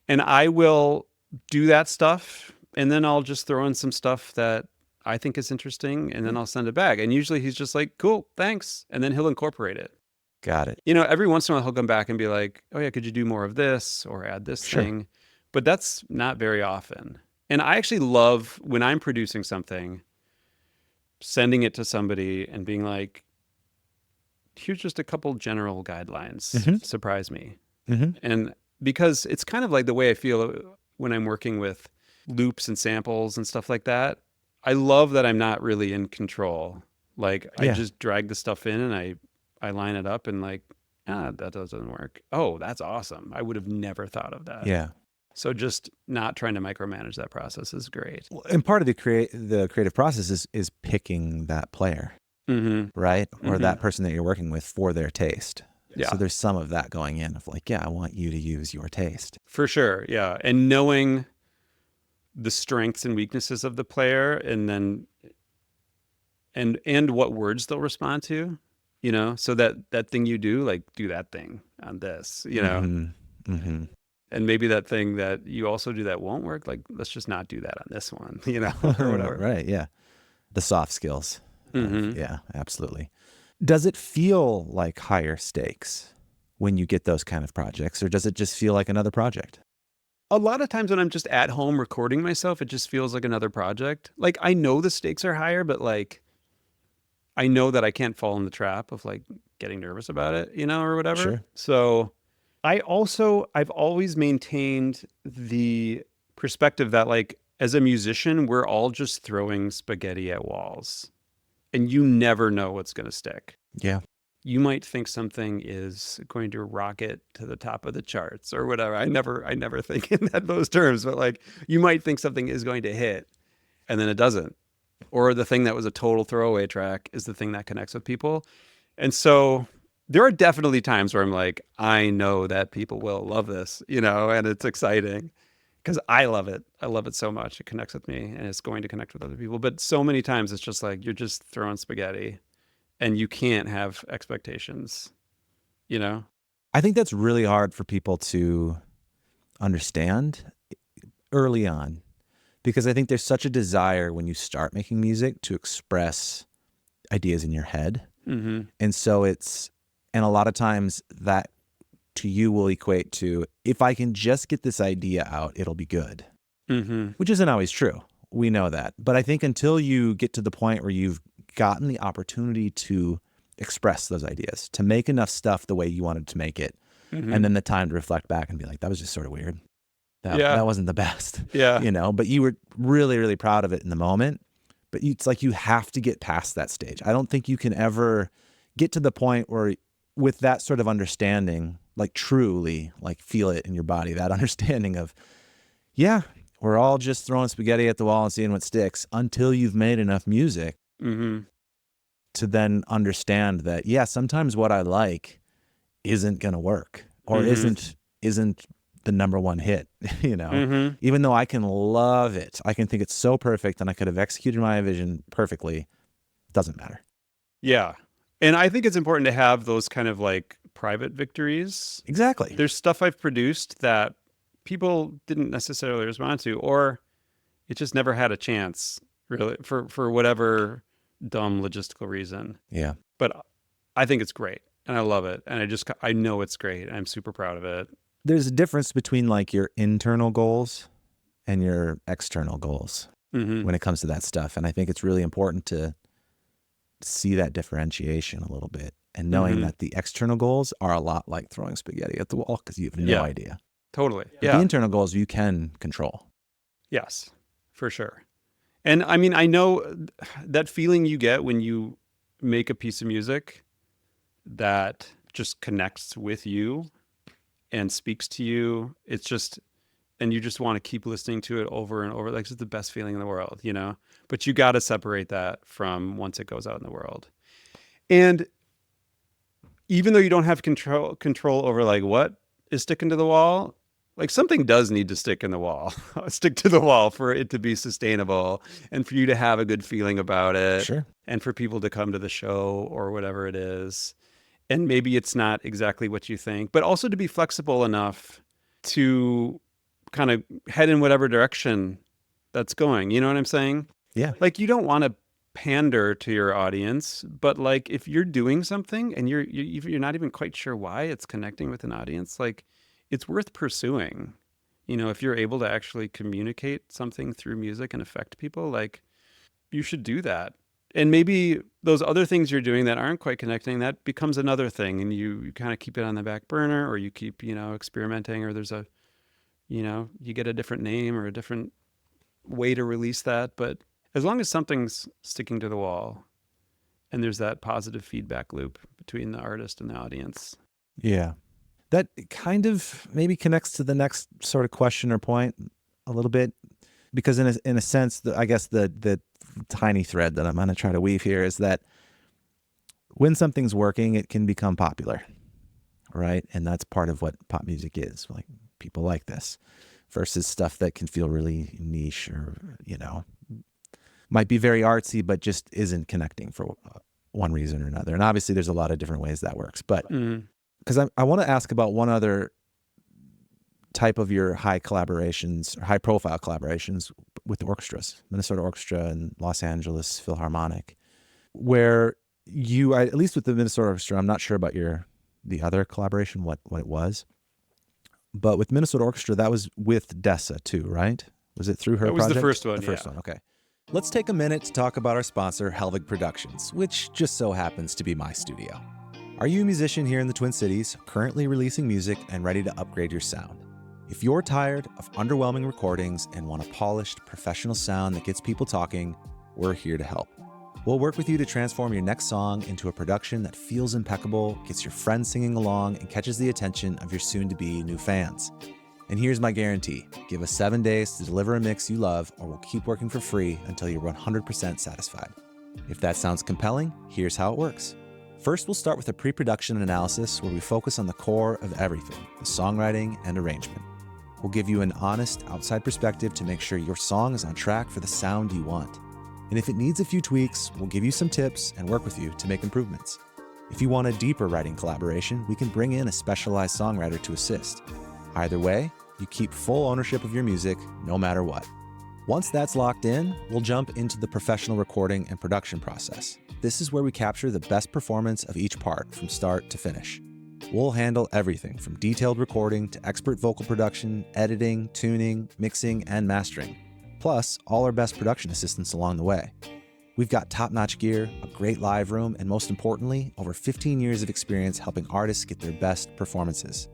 And I will do that stuff, and then I'll just throw in some stuff that I think is interesting, and then I'll send it back. And usually he's just like, cool, thanks. And then he'll incorporate it. Got it. You know, every once in a while he'll come back and be like, oh yeah, could you do more of this or add this thing? But that's not very often. And I actually love, when I'm producing something, sending it to somebody and being like, here's just a couple general guidelines. Surprise me. And because it's kind of like the way I feel when I'm working with loops and samples and stuff like that. I love that I'm not really in control. Like I just drag the stuff in and I line it up and like, that doesn't work. Oh, that's awesome. I would have never thought of that. Yeah. So just not trying to micromanage that process is great. And part of the creative process is picking that player. right? Or that person that you're working with for their taste. Yeah. So there's some of that going in of like, yeah, I want you to use your taste. For sure. Yeah. And knowing the strengths and weaknesses of the player, and then and what words they'll respond to, so that thing you do, like, do that thing on this, and maybe that thing that you also do that won't work, like, let's just not do that on this one, or whatever. Right. Yeah. The soft skills. Yeah, absolutely. Does it feel like higher stakes when you get those kind of projects, or does it just feel like another project? A lot of times when I'm just at home recording myself, it just feels like another project. Like, I know the stakes are higher, but like, I know that I can't fall in the trap of like getting nervous about it, or whatever. Sure. So I've always maintained the perspective that, like, as a musician, we're all just throwing spaghetti at walls, and you never know what's going to stick. Yeah. You might think something is going to rocket to the top of the charts or whatever. I never think in those terms, but like, you might think something is going to hit and then it doesn't. Or the thing that was a total throwaway track is the thing that connects with people. And so there are definitely times where I'm like, I know that people will love this, and it's exciting because I love it. I love it so much. It connects with me and it's going to connect with other people. But so many times it's just like, you're just throwing spaghetti and you can't have expectations, I think that's really hard for people to understand early on, because I think there's such a desire when you start making music to express ideas in your head. And so and a lot of times that to you will equate to, if I can just get this idea out, it'll be good, which isn't always true. We know that. But I think until you get to the point where you've gotten the opportunity to express those ideas, to make enough stuff the way you wanted to make it, and then the time to reflect back and be like, that was just sort of weird. That wasn't the best. Yeah. But you were really, really proud of it in the moment. But it's like you have to get past that stage. I don't think you can ever get to the point where, with that sort of understanding, like truly like feel it in your body, that understanding of, yeah, we're all just throwing spaghetti at the wall and seeing what sticks, until you've made enough music to then understand that, yeah, sometimes what I like isn't going to work, or isn't the number one hit, even though I can love it. I can think it's so perfect and I could have executed my vision perfectly. Doesn't matter. Yeah. And I think it's important to have those kind of like private victories. Exactly. There's stuff I've produced that people didn't necessarily respond to, or it just never had a chance, really, for whatever dumb logistical reason. Yeah. But I think it's great and I love it. And I know it's great. I'm super proud of it. There's a difference between like your internal goals and your external goals when it comes to that stuff. And I think it's really important to see that differentiation a little bit, and knowing that the external goals are a lot like throwing spaghetti at the wall because you have no idea. Totally. But the internal goals you can control. Yes, for sure. And I mean, I know that feeling you get when you make a piece of music that just connects with you and speaks to you. It's just, and you just want to keep listening to it over and over. Like, it's the best feeling in the world, but you got to separate that from once it goes out in the world. And even though you don't have control over like what is sticking to the wall, like something does need to stick to the wall for it to be sustainable and for you to have a good feeling about it. Sure. And for people to come to the show or whatever it is. And maybe it's not exactly what you think, but also to be flexible enough to kind of head in whatever direction that's going. You know what I'm saying? Yeah. Like, you don't want to pander to your audience, but like, if you're doing something and you're not even quite sure why it's connecting with an audience, like, it's worth pursuing. If you're able to actually communicate something through music and affect people, like, you should do that. And maybe those other things you're doing that aren't quite connecting, that becomes another thing, and you kind of keep it on the back burner, or you keep, experimenting, or there's you get a different name or a different way to release that. But as long as something's sticking to the wall and there's that positive feedback loop between the artist and the audience. Yeah. That kind of maybe connects to the next sort of question or point a little bit, because in a sense, I guess the tiny thread that I'm going to try to weave here is that when something's working, it can become popular, right? And that's part of what pop music is. Like, people like this versus stuff that can feel really niche or, might be very artsy, but just isn't connecting for one reason or another. And obviously there's a lot of different ways that works, but because I want to ask about one other type of your high collaborations or high profile collaborations with orchestras, Minnesota Orchestra and Los Angeles Philharmonic, where you, at least with the Minnesota Orchestra, I'm not sure about the other collaboration, what it was, but with Minnesota Orchestra, that was with Dessa too, right? Was it through her project? That was the first one, The first one, okay. Let's take a minute to talk about our sponsor, Helvig Productions, which just so happens to be my studio. Are you a musician here in the Twin Cities, currently releasing music and ready to upgrade your sound? If you're tired of underwhelming recordings and want a polished, professional sound that gets people talking, we're here to help. We'll work with you to transform your next song into a production that feels impeccable, gets your friends singing along, and catches the attention of your soon-to-be new fans. And here's my guarantee. Give us 7 days to deliver a mix you love, or we'll keep working for free until you're 100% satisfied. If that sounds compelling, here's how it works. First, we'll start with a pre-production analysis where we focus on the core of everything, the songwriting and arrangement. We'll give you an honest, outside perspective to make sure your song is on track for the sound you want. And if it needs a few tweaks, we'll give you some tips and work with you to make improvements. If you want a deeper writing collaboration, we can bring in a specialized songwriter to assist. Either way, you keep full ownership of your music, no matter what. Once that's locked in, we'll jump into the professional recording and production process. This is where we capture the best performance of each part from start to finish. We'll handle everything from detailed recording to expert vocal production, editing, tuning, mixing, and mastering, plus all our best production assistants along the way. We've got top-notch gear, a great live room, and most importantly, over 15 years of experience helping artists get their best performances.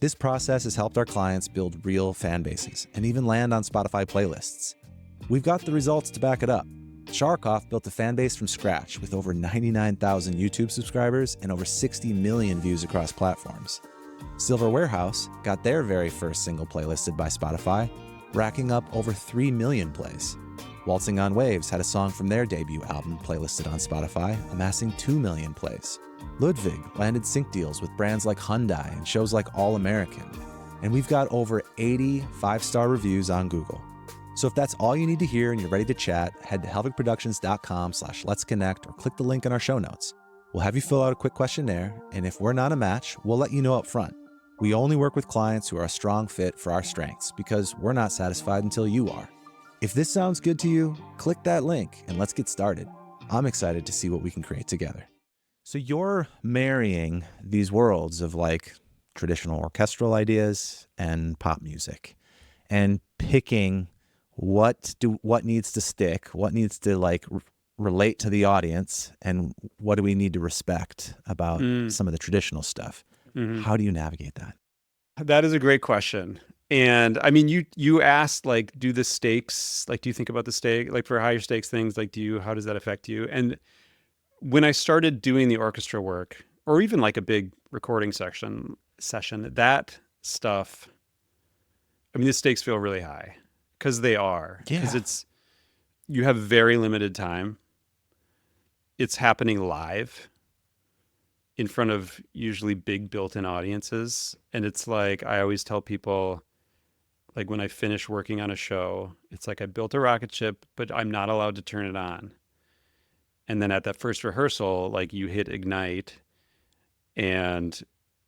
This process has helped our clients build real fan bases and even land on Spotify playlists. We've got the results to back it up. Sharkoff built a fan base from scratch with over 99,000 YouTube subscribers and over 60 million views across platforms. Silver Warehouse got their very first single playlisted by Spotify, racking up over 3 million plays. Waltzing on Waves had a song from their debut album playlisted on Spotify, amassing 2 million plays. Ludwig landed sync deals with brands like Hyundai and shows like All American. And we've got over 80 5-star reviews on Google. So if that's all you need to hear and you're ready to chat, head to helvigproductions.com/letsconnect or click the link in our show notes. We'll have you fill out a quick questionnaire, and if we're not a match, we'll let you know up front. We only work with clients who are a strong fit for our strengths because we're not satisfied until you are. If this sounds good to you, click that link and let's get started. I'm excited to see what we can create together. So you're marrying these worlds of like traditional orchestral ideas and pop music and picking what needs to stick, what needs to like relate to the audience, and what do we need to respect about some of the traditional stuff. Mm-hmm. How do you navigate that? That is a great question. And I mean, you asked, like, do the stakes, like, do you think about the stake, like for higher stakes things, like, how does that affect you? And when I started doing the orchestra work, or even like a big recording session, that stuff, I mean, the stakes feel really high because they are, because you have very limited time. It's happening live in front of usually big built-in audiences. And it's like, I always tell people, like when I finish working on a show, it's like I built a rocket ship, but I'm not allowed to turn it on. And then at that first rehearsal, like you hit ignite and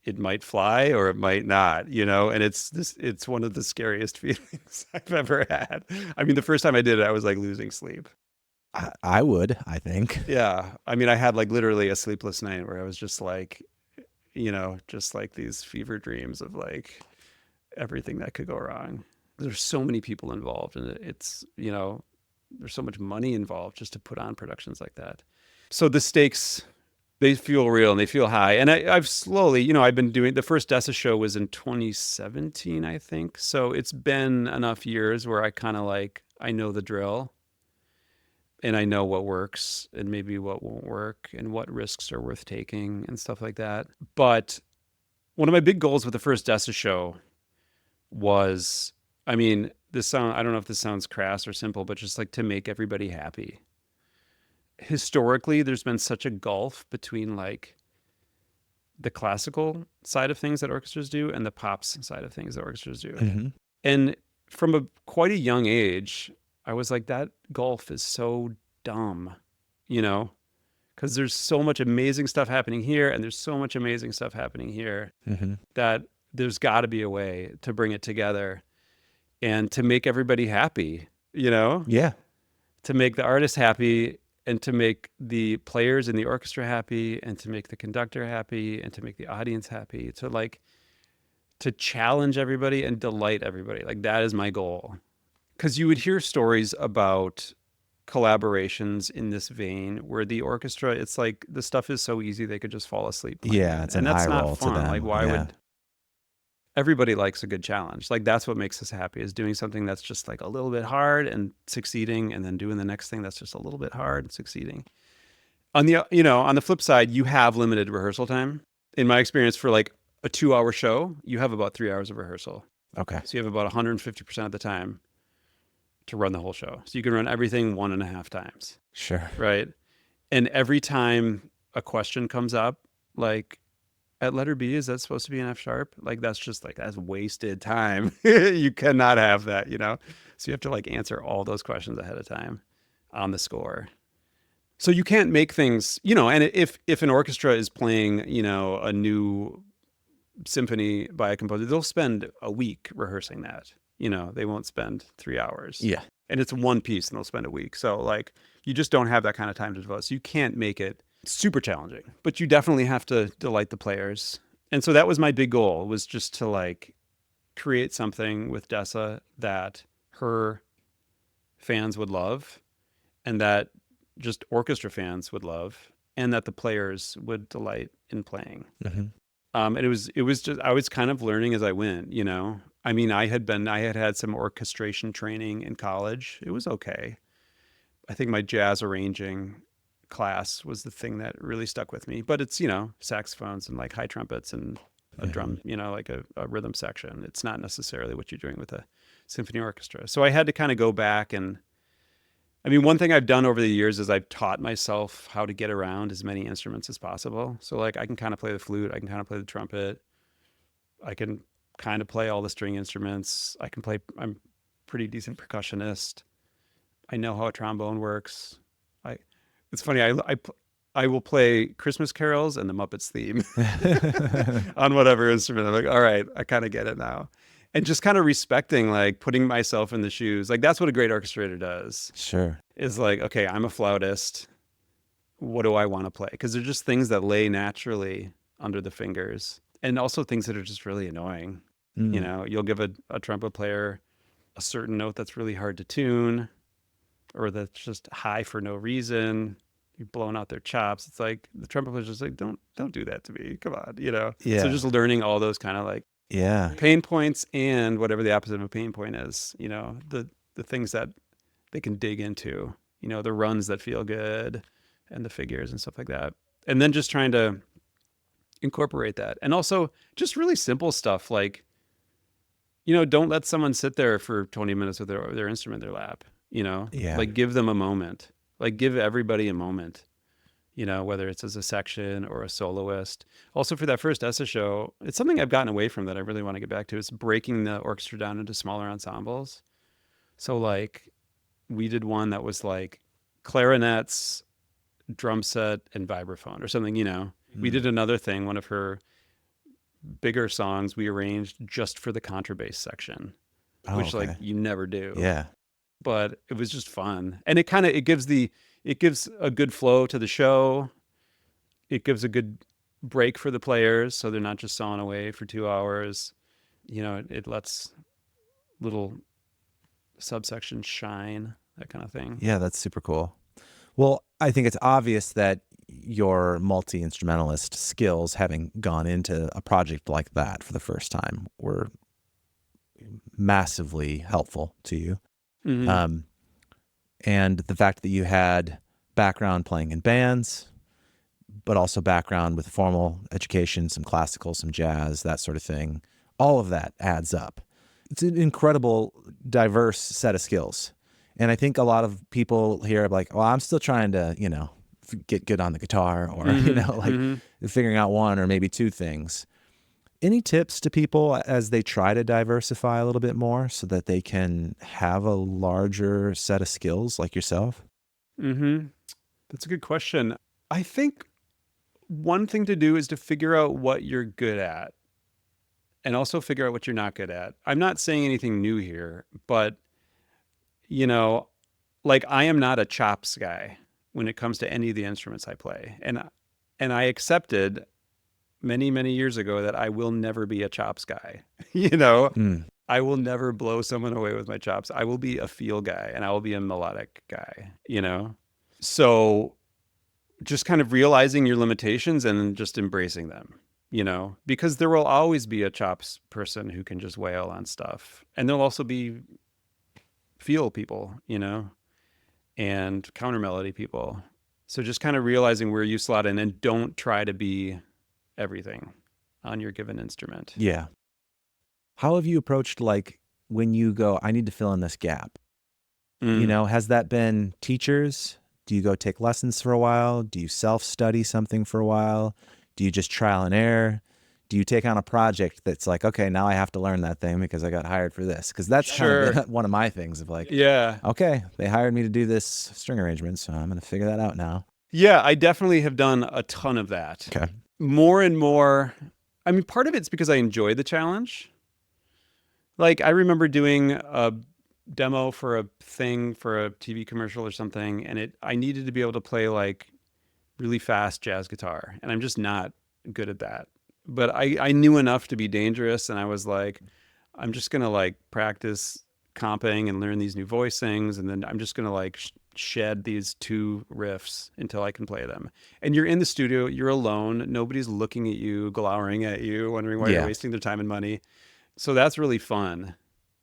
it might fly or it might not, and it's one of the scariest feelings I've ever had. I mean, the first time I did it, I was like losing sleep. I think. Yeah. I mean, I had like literally a sleepless night where I was just like, just like these fever dreams of like everything that could go wrong. There's so many people involved and it's, there's so much money involved just to put on productions like that. So the stakes, they feel real and they feel high. And I've slowly, I've been doing, the first Dessa show was in 2017, I think. So it's been enough years where I kind of like, I know the drill and I know what works and maybe what won't work and what risks are worth taking and stuff like that. But one of my big goals with the first Dessa show was, I mean, I don't know if this sounds crass or simple, but just like to make everybody happy. historically there's been such a gulf between like the classical side of things that orchestras do and the pops side of things that orchestras do. Mm-hmm. And from quite a young age, I was like, that gulf is so dumb, you know, because there's so much amazing stuff happening here and there's so much amazing stuff happening here Mm-hmm. that there's got to be a way to bring it together and to make everybody happy, you know, Yeah. to make the artist happy and to make the players in the orchestra happy and to make the conductor happy and to make the audience happy, to challenge everybody and delight everybody. Like that is my goal. Because you would hear stories about collaborations in this vein where the orchestra, it's like the stuff is so easy they could just fall asleep playing Yeah, it. it's And an that's eye not roll to fun. them. Like why Yeah. would everybody likes a good challenge? Like that's what makes us happy, is doing something that's just like a little bit hard and succeeding, and then doing the next thing that's just a little bit hard and succeeding. On the flip side, you have limited rehearsal time. In my experience, for like a 2-hour show, you have about 3 hours of rehearsal. Okay. So you have about 150% of the time to run the whole show. So you can run everything 1.5 times, Sure. right? And every time a question comes up, like at letter B, is that supposed to be an F sharp? Like that's wasted time. You cannot have that, you know? So you have to like answer all those questions ahead of time on the score. So you can't make things, you know, and if an orchestra is playing, you know, a new symphony by a composer, they'll spend a week rehearsing that. You know, they won't spend 3 hours. Yeah. And it's one piece and they'll spend a week. So like you just don't have that kind of time to devote. So you can't make it super challenging, but you definitely have to delight the players. And so that was my big goal, was just to like create something with Dessa that her fans would love and that just orchestra fans would love and that the players would delight in playing. Mm-hmm. And it was just, I was kind of learning as I went, you know. I mean, I had some orchestration training in college. It was okay. I think my jazz arranging class was the thing that really stuck with me. But it's, you know, saxophones and like high trumpets and a drum, you know, like a rhythm section. It's not necessarily what you're doing with a symphony orchestra. So I had to kind of go back and, I mean, one thing I've done over the years is I've taught myself how to get around as many instruments as possible. So like I can kind of play the flute, I can kind of play the trumpet, I can kind of play all the string instruments. I'm pretty decent percussionist. I know how a trombone works. It's funny, I will play Christmas carols and the Muppets theme on whatever instrument. I'm like, all right, I kind of get it now. And just kind of respecting, like putting myself in the shoes. Like that's what a great orchestrator does. Sure. Is like, okay, I'm a flautist. What do I want to play? Because they're just things that lay naturally under the fingers. And also things that are just really annoying. Mm. You know, you'll give a trumpet player a certain note that's really hard to tune, or that's just high for no reason. You've blown out their chops. It's like the trumpet player's just like, don't do that to me. Come on, you know? Yeah. So just learning all those kind of like Yeah. pain points and whatever the opposite of a pain point is, you know, the things that they can dig into, you know, the runs that feel good and the figures and stuff like that. And then just trying to incorporate that. And also just really simple stuff like, you know, don't let someone sit there for 20 minutes with their instrument in their lap, you know? Yeah. Like give them a moment. Like give everybody a moment, you know, whether it's as a section or a soloist. Also for that first Dessa show, it's something I've gotten away from that I really want to get back to. It's breaking the orchestra down into smaller ensembles. So like we did one that was like clarinets, drum set, and vibraphone or something, you know. We did another thing, one of her bigger songs we arranged just for the contrabass section, which like you never do. Yeah. But it was just fun. And it gives a good flow to the show. It gives a good break for the players so they're not just sawing away for 2 hours. You know, it lets little subsections shine, that kind of thing. Yeah, that's super cool. Well, I think it's obvious that your multi-instrumentalist skills, having gone into a project like that for the first time, were massively helpful to you. Mm-hmm. And the fact that you had background playing in bands, but also background with formal education, some classical, some jazz, that sort of thing, all of that adds up. It's an incredible, diverse set of skills. And I think a lot of people here are like, well, I'm still trying to, get good on the guitar or, figuring out one or maybe two things. Any tips to people as they try to diversify a little bit more so that they can have a larger set of skills like yourself? That's a good question. I think one thing to do is to figure out what you're good at and also figure out what you're not good at. I'm not saying anything new here, but like I am not a chops guy when it comes to any of the instruments I play. And I accepted many, many years ago that I will never be a chops guy. Mm. I will never blow someone away with my chops. I will be a feel guy and I will be a melodic guy. So just kind of realizing your limitations and just embracing them, because there will always be a chops person who can just wail on stuff. And there'll also be feel people, and counter melody people. So just kind of realizing where you slot in and don't try to be everything on your given instrument. Yeah. How have you approached like when you go, I need to fill in this gap? Has that been teachers? Do you go take lessons for a while? Do you self-study something for a while? Do you just trial and error? Do you take on a project that's like, okay, now I have to learn that thing because I got hired for this? Because that's kind of been one of my things of like, okay, they hired me to do this string arrangement, so I'm going to figure that out now. Yeah, I definitely have done a ton of that. Okay. More and more. I mean, part of it's because I enjoy the challenge. Like I remember doing a demo for a thing for a TV commercial or something, and I needed to be able to play like really fast jazz guitar, and I'm just not good at that. But I knew enough to be dangerous, and I was like, I'm just gonna like practice comping and learn these new voicings, and then I'm just gonna like shed these two riffs until I can play them. And you're in the studio, you're alone, nobody's looking at you, glowering at you, wondering why you're wasting their time and money. So that's really fun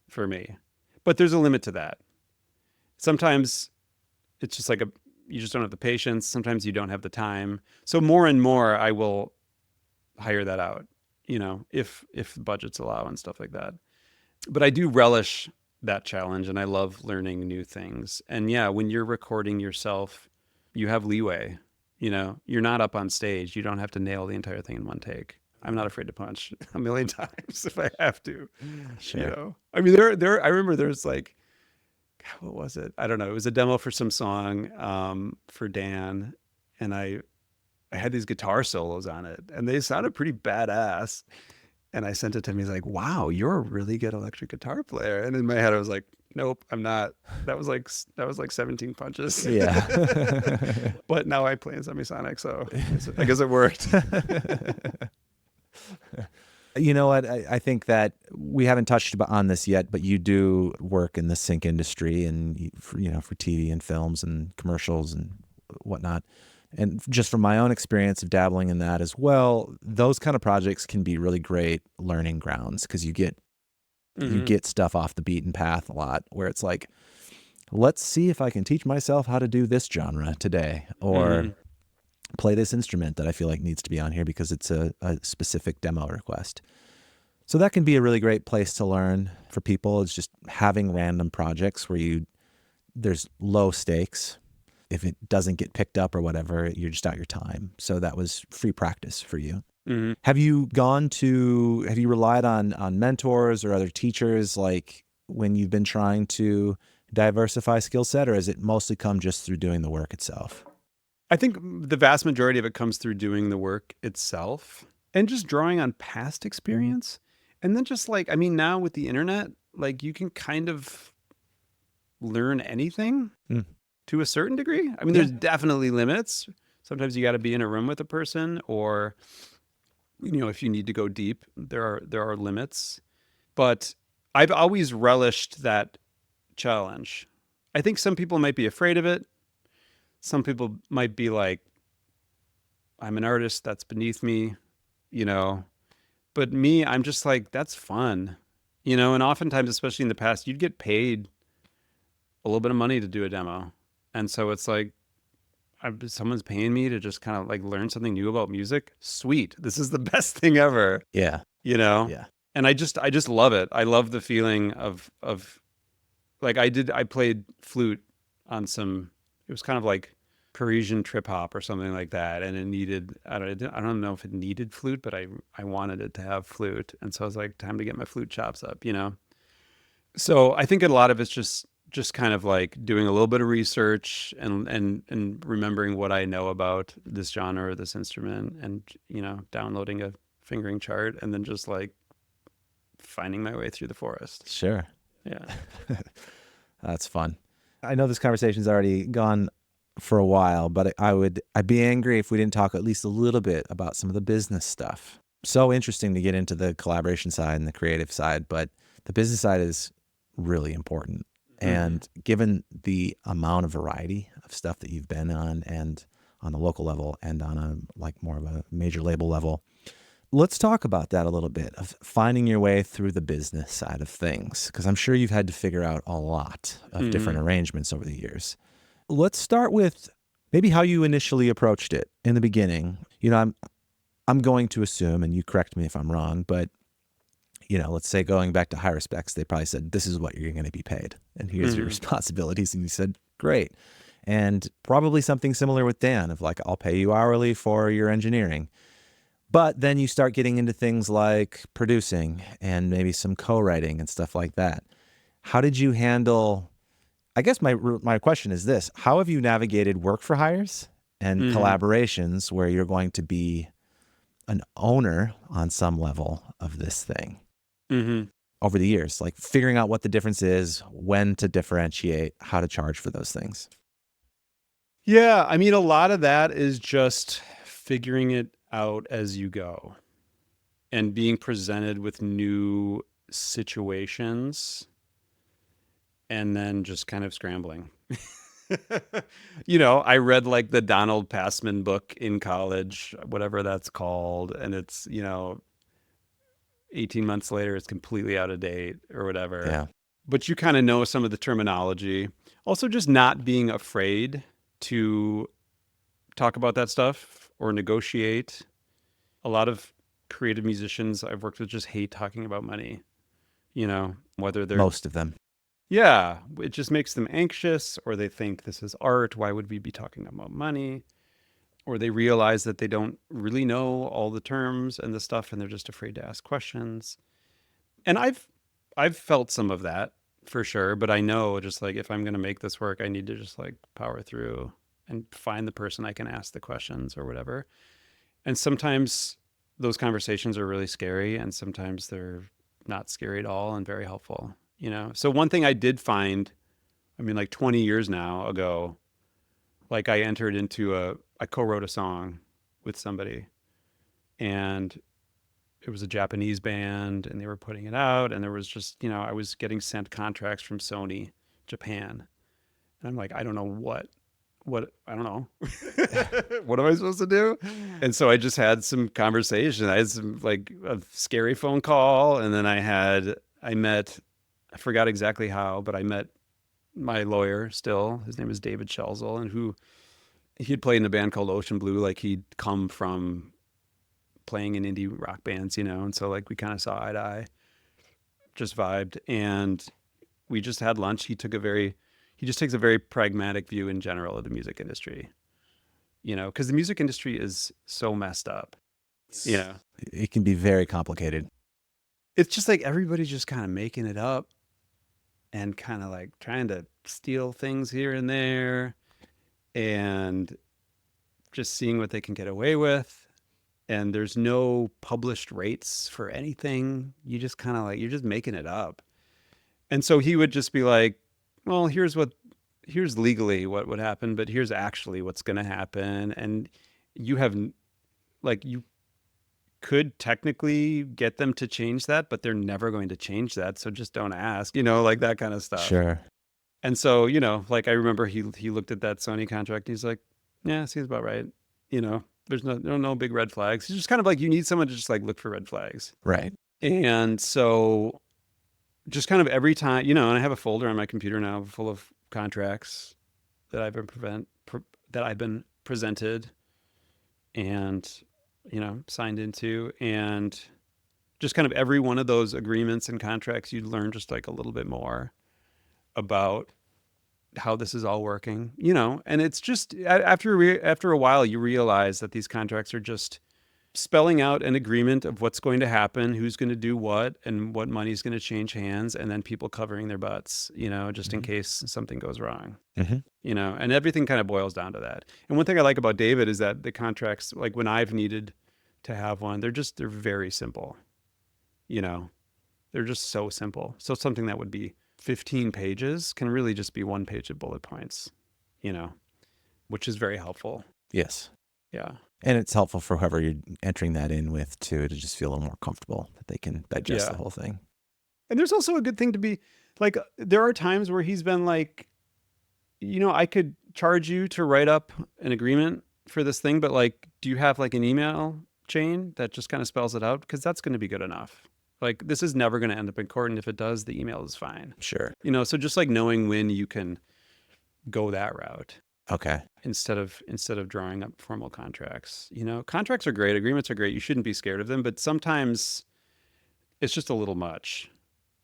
for me. But there's a limit to that. Sometimes it's just like you just don't have the patience. Sometimes you don't have the time. So more and more I will hire that out, if budgets allow and stuff like that. But I do relish that challenge and I love learning new things. And yeah, when you're recording yourself, you have leeway. You're not up on stage. You don't have to nail the entire thing in one take. I'm not afraid to punch a million times if I have to. Sure. I mean, there. I remember there's like, what was it? I don't know. It was a demo for some song for Dan, and I had these guitar solos on it, and they sounded pretty badass. And I sent it to him. He's like, "Wow, you're a really good electric guitar player." And in my head, I was like, "Nope, I'm not." That was like 17 punches. Yeah. But now I play in semisonic, so I guess it worked. You know what? I think that we haven't touched on this yet, but you do work in the sync industry and for TV and films and commercials and whatnot. And just from my own experience of dabbling in that as well, those kind of projects can be really great learning grounds because you get stuff off the beaten path a lot where it's like, let's see if I can teach myself how to do this genre today or play this instrument that I feel like needs to be on here because it's a specific demo request. So that can be a really great place to learn for people. It's just having random projects where there's low stakes. If it doesn't get picked up or whatever, you're just out your time. So that was free practice for you. Mm-hmm. Have you relied on mentors or other teachers like when you've been trying to diversify skill set, or has it mostly come just through doing the work itself? I think the vast majority of it comes through doing the work itself and just drawing on past experience. And then just like, I mean, now with the internet, like you can kind of learn anything to a certain degree. I mean, there's definitely limits. Sometimes you got to be in a room with a person or, if you need to go deep, there are limits. But I've always relished that challenge. I think some people might be afraid of it. Some people might be like, I'm an artist, that's beneath me, But me, I'm just like, that's fun, And oftentimes, especially in the past, you'd get paid a little bit of money to do a demo. And so it's like, someone's paying me to just kind of like learn something new about music. Sweet. This is the best thing ever. Yeah. Yeah. And I just love it. I love the feeling of like I played flute on some, it was kind of like Parisian trip hop or something like that. And it needed, I don't know if it needed flute, but I wanted it to have flute. And so I was like, time to get my flute chops up, you know? So I think a lot of it's just kind of like doing a little bit of research and remembering what I know about this genre or this instrument, and you know, downloading a fingering chart and then just like finding my way through the forest. Sure. Yeah. That's fun. I know this conversation's already gone for a while, but I'd be angry if we didn't talk at least a little bit about some of the business stuff. So interesting to get into the collaboration side and the creative side, but the business side is really important. And given the amount of variety of stuff that you've been on, and on a local level and on a like more of a major label level, let's talk about that a little bit, of finding your way through the business side of things, because I'm sure you've had to figure out a lot of different arrangements over the years. Let's start with maybe how you initially approached it in the beginning. You know, I'm going to assume, and you correct me if I'm wrong, but you know, let's say going back to Higher Specs, they probably said, this is what you're going to be paid, and here's your responsibilities. And you said, great. And probably something similar with Dan, of like, I'll pay you hourly for your engineering. But then you start getting into things like producing and maybe some co-writing and stuff like that. How did you handle, I guess my question is this: how have you navigated work for hires and collaborations where you're going to be an owner on some level of this thing over the years, like figuring out what the difference is, when to differentiate, how to charge for those things? Yeah, I mean, a lot of that is just figuring it out as you go and being presented with new situations and then just kind of scrambling. You know, I read like the Donald Passman book in college, whatever that's called, and it's, you know, 18 months later, it's completely out of date or whatever. Yeah. But you kind of know some of the terminology. Also, just not being afraid to talk about that stuff or negotiate. A lot of creative musicians I've worked with just hate talking about money, you know, whether they're, Most of them. yeah, it just makes them anxious, or they think this is art. Why would we be talking about money? Or they realize that they don't really know all the terms and the stuff, and they're just afraid to ask questions. And I've felt some of that for sure, but I know, just like, if I'm going to make this work, I need to just like power through and find the person I can ask the questions or whatever. And sometimes those conversations are really scary, and sometimes they're not scary at all and very helpful, you know? So one thing I did find, I mean, like 20 years now ago, like I co-wrote a song with somebody, and it was a Japanese band, and they were putting it out, and there was just, you know, I was getting sent contracts from Sony Japan. And I'm like, I don't know I don't know. What am I supposed to do? And so I just had some conversation. I had some like a scary phone call. And then I met, I forgot exactly how, but I met my lawyer still. His name is David Schelzel, and he had played in a band called Ocean Blue. Like, he'd come from playing in indie rock bands, you know? And so like we kind of saw eye to eye, just vibed. And we just had lunch. He just takes a very pragmatic view in general of the music industry, you know, because the music industry is so messed up. You know, It can be very complicated. it's just like everybody's just kind of making it up and kind of like trying to steal things here and there and just seeing what they can get away with. And there's no published rates for anything. You just kind of like, you're just making it up. And so he would just be like, well, here's legally what would happen, but here's actually what's going to happen. And you could technically get them to change that, but they're never going to change that. So just don't ask, you know, like that kind of stuff. Sure. And so, you know, like I remember he looked at that Sony contract. And he's like, yeah, seems about right. You know, there are no big red flags. It's just kind of like, you need someone to just like look for red flags. Right. And so just kind of every time, you know, and I have a folder on my computer now full of contracts that I've been presented and, you know, signed into. And just kind of every one of those agreements and contracts, you'd learn just like a little bit more about how this is all working, and it's just after a while, you realize that these contracts are just spelling out an agreement of what's going to happen, who's going to do what, and what money's going to change hands, and then people covering their butts, just in case something goes wrong, and everything kind of boils down to that. And one thing I like about David is that the contracts, like when I've needed to have one, they're very simple, they're just so simple. So something that would be 15 pages can really just be one page of bullet points, which is very helpful. Yes. Yeah. And it's helpful for whoever you're entering that in with too, to just feel a little more comfortable that they can digest the whole thing. And there's also a good thing to be like, there are times where he's been like, I could charge you to write up an agreement for this thing, but like, do you have like an email chain that just kind of spells it out? Because that's going to be good enough. Like, this is never going to end up in court. And if it does, the email is fine. Sure. So just like knowing when you can go that route. Okay. Instead of drawing up formal contracts. Contracts are great, agreements are great. You shouldn't be scared of them, but sometimes it's just a little much,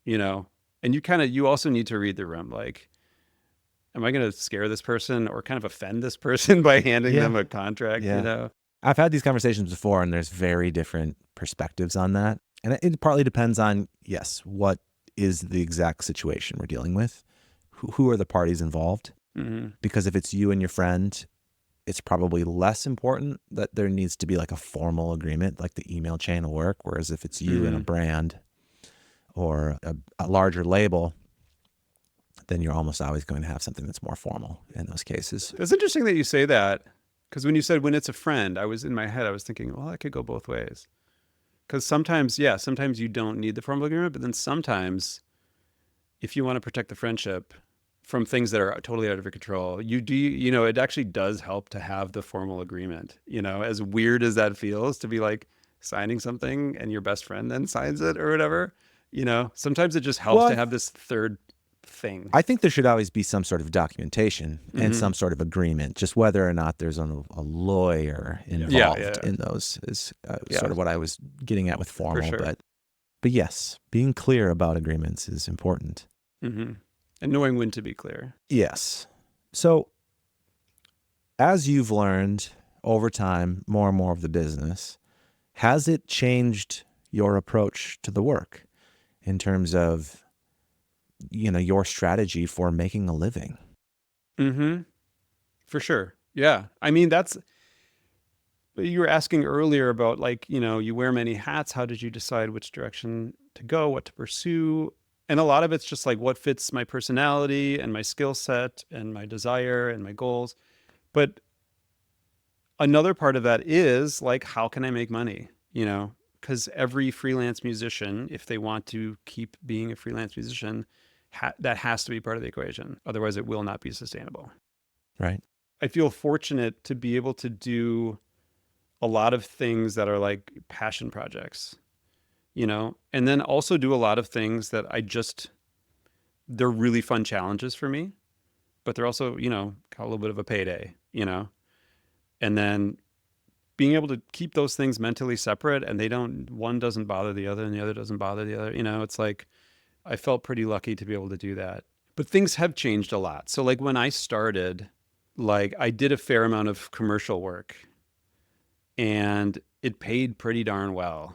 and you also need to read the room. Like, am I going to scare this person or kind of offend this person by handing them a contract? I've had these conversations before, and there's very different perspectives on that. And it partly depends on, yes, what is the exact situation we're dealing with? Who are the parties involved? Mm-hmm. Because if it's you and your friend, it's probably less important that there needs to be like a formal agreement, like the email chain will work. Whereas if it's you and a brand or a larger label, then you're almost always going to have something that's more formal in those cases. It's interesting that you say that, because when you said when it's a friend, I was thinking, well, that could go both ways. Because sometimes you don't need the formal agreement, but then sometimes if you want to protect the friendship from things that are totally out of your control, it actually does help to have the formal agreement, as weird as that feels, to be like signing something and your best friend then signs it or whatever, sometimes it just helps to have this third thing. I think there should always be some sort of documentation and some sort of agreement, just whether or not there's a lawyer involved in those is sort of what I was getting at with formal, For sure. But yes, being clear about agreements is important. Mm-hmm. And knowing when to be clear. Yes. So as you've learned over time more and more of the business, has it changed your approach to the work in terms of, your strategy for making a living? Mm-hmm. For sure. Yeah. I mean, you were asking earlier about like, you wear many hats. How did you decide which direction to go, what to pursue? And a lot of it's just like what fits my personality and my skill set and my desire and my goals. But another part of that is like, how can I make money? Because every freelance musician, if they want to keep being a freelance musician, that has to be part of the equation. Otherwise, it will not be sustainable. Right. I feel fortunate to be able to do a lot of things that are like passion projects. And then also do a lot of things that they're really fun challenges for me, but they're also, got a little bit of a payday, and then being able to keep those things mentally separate and one doesn't bother the other and the other doesn't bother the other. It's like, I felt pretty lucky to be able to do that, but things have changed a lot. So like when I started, like I did a fair amount of commercial work and it paid pretty darn well.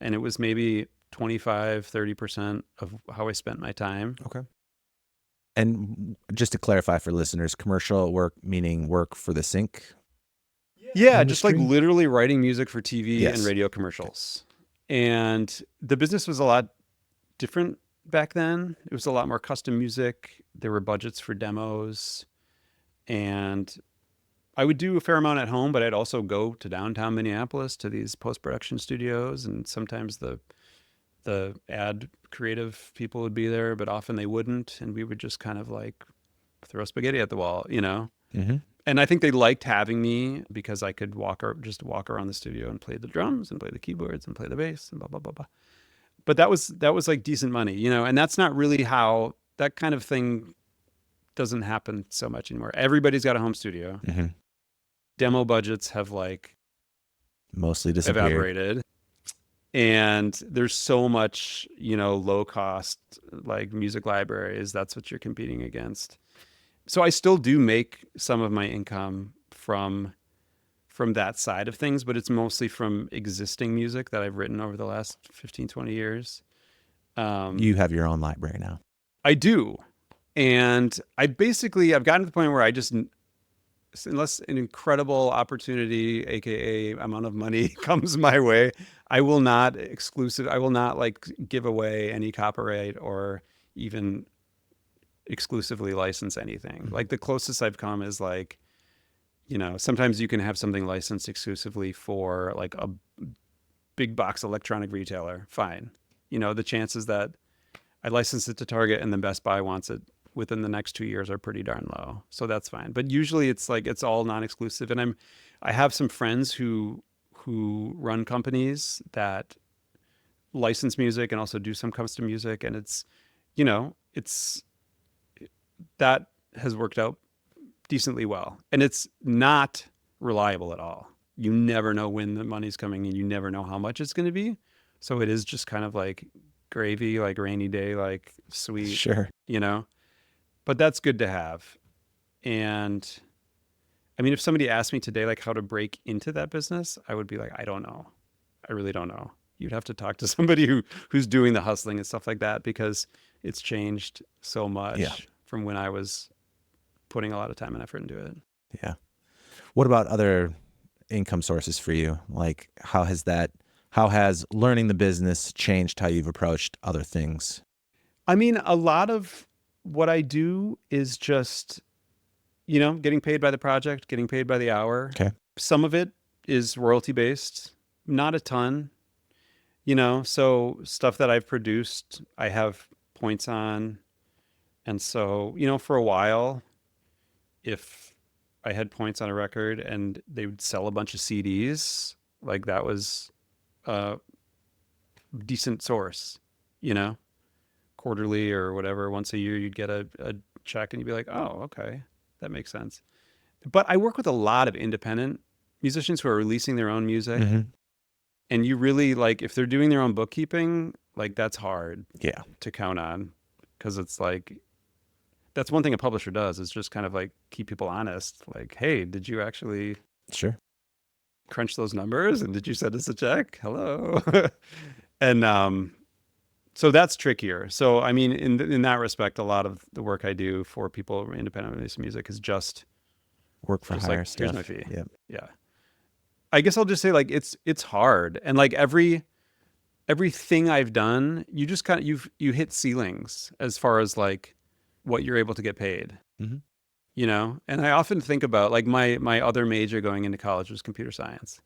And it was maybe 25-30% of how I spent my time. Okay. And just to clarify for listeners, commercial work meaning work for the sync? Yeah, industry? just like literally writing music for TV and radio commercials. And the business was a lot different back then. It was a lot more custom music. There were budgets for demos. And I would do a fair amount at home, but I'd also go to downtown Minneapolis to these post-production studios, and sometimes the ad creative people would be there, but often they wouldn't, and we would just kind of like throw spaghetti at the wall, Mm-hmm. And I think they liked having me because I could walk around the studio and play the drums and play the keyboards and play the bass and blah blah blah blah. But that was like decent money, and that's not really how that kind of thing doesn't happen so much anymore. Everybody's got a home studio. Mm-hmm. Demo budgets have like mostly disappeared. Evaporated. And there's so much, low cost like music libraries. That's what you're competing against. So I still do make some of my income from that side of things, but it's mostly from existing music that I've written over the last 15, 20 years. You have your own library now. I do. And I've gotten to the point where unless an incredible opportunity, aka amount of money, comes my way, I will not like give away any copyright or even exclusively license anything. Like the closest I've come is like, sometimes you can have something licensed exclusively for like a big box electronic retailer. Fine. The chances that I license it to Target and then Best Buy wants it within the next 2 years are pretty darn low. So that's fine. But usually it's all non-exclusive. And I have some friends who run companies that license music and also do some custom music. And that has worked out decently well. And it's not reliable at all. You never know when the money's coming and you never know how much it's going to be. So it is just kind of like gravy, like rainy day, like sweet, Sure. But that's good to have. And I mean, if somebody asked me today, like how to break into that business, I would be like, I don't know. I really don't know. You'd have to talk to somebody who's doing the hustling and stuff like that, because it's changed so much from when I was putting a lot of time and effort into it. Yeah. What about other income sources for you? Like how has learning the business changed how you've approached other things? I mean, a lot of what I do is just, getting paid by the project, getting paid by the hour. Okay. Some of it is royalty based, not a ton, so stuff that I've produced, I have points on. And so, for a while, if I had points on a record and they would sell a bunch of CDs, like that was a decent source, quarterly or whatever. Once a year, you'd get a check and you'd be like, oh, okay, that makes sense. But I work with a lot of independent musicians who are releasing their own music. Mm-hmm. And you really like, if they're doing their own bookkeeping, like that's hard to count on, because it's like, that's one thing a publisher does, is just kind of like keep people honest. Like, hey, did you actually crunch those numbers? And did you send us a check? Hello. And so that's trickier. So, I mean, in that respect, a lot of the work I do for people independent release music is just work for hire like, stuff. Here's my fee. Yep. Yeah. I guess I'll just say like it's hard, and like everything I've done, you just kind of you hit ceilings as far as like what you're able to get paid. Mm-hmm. And I often think about like my other major going into college was computer science,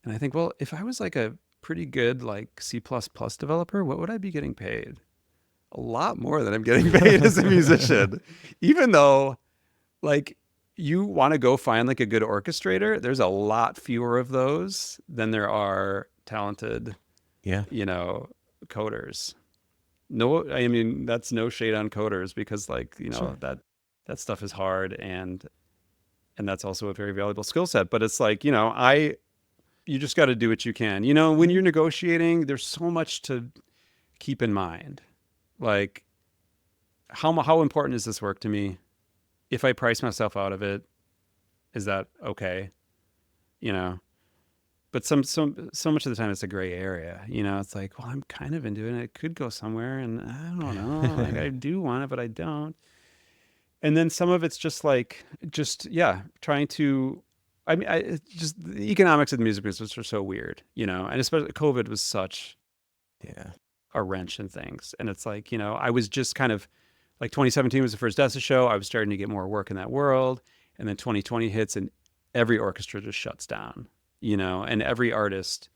and I think, well, if I was like a pretty good like C++ developer, what would I be getting paid? A lot more than I'm getting paid as a musician, even though like you want to go find like a good orchestrator, there's a lot fewer of those than there are talented, coders. No, I mean, that's no shade on coders, because like, Sure. that stuff is hard, and that's also a very valuable skill set. But it's like, you just got to do what you can. When you're negotiating, there's so much to keep in mind. Like how important is this work to me? If I price myself out of it, is that okay? But so much of the time it's a gray area. It's like, well, I'm kind of into it. It could go somewhere, and I don't know. Like I do want it, but I don't. And then some of it's just trying to. I mean, just the economics of the music business are so weird, and especially COVID was such a wrench in things. And it's like, I was just kind of like 2017 was the first Dessa show. I was starting to get more work in that world. And then 2020 hits and every orchestra just shuts down, and every artist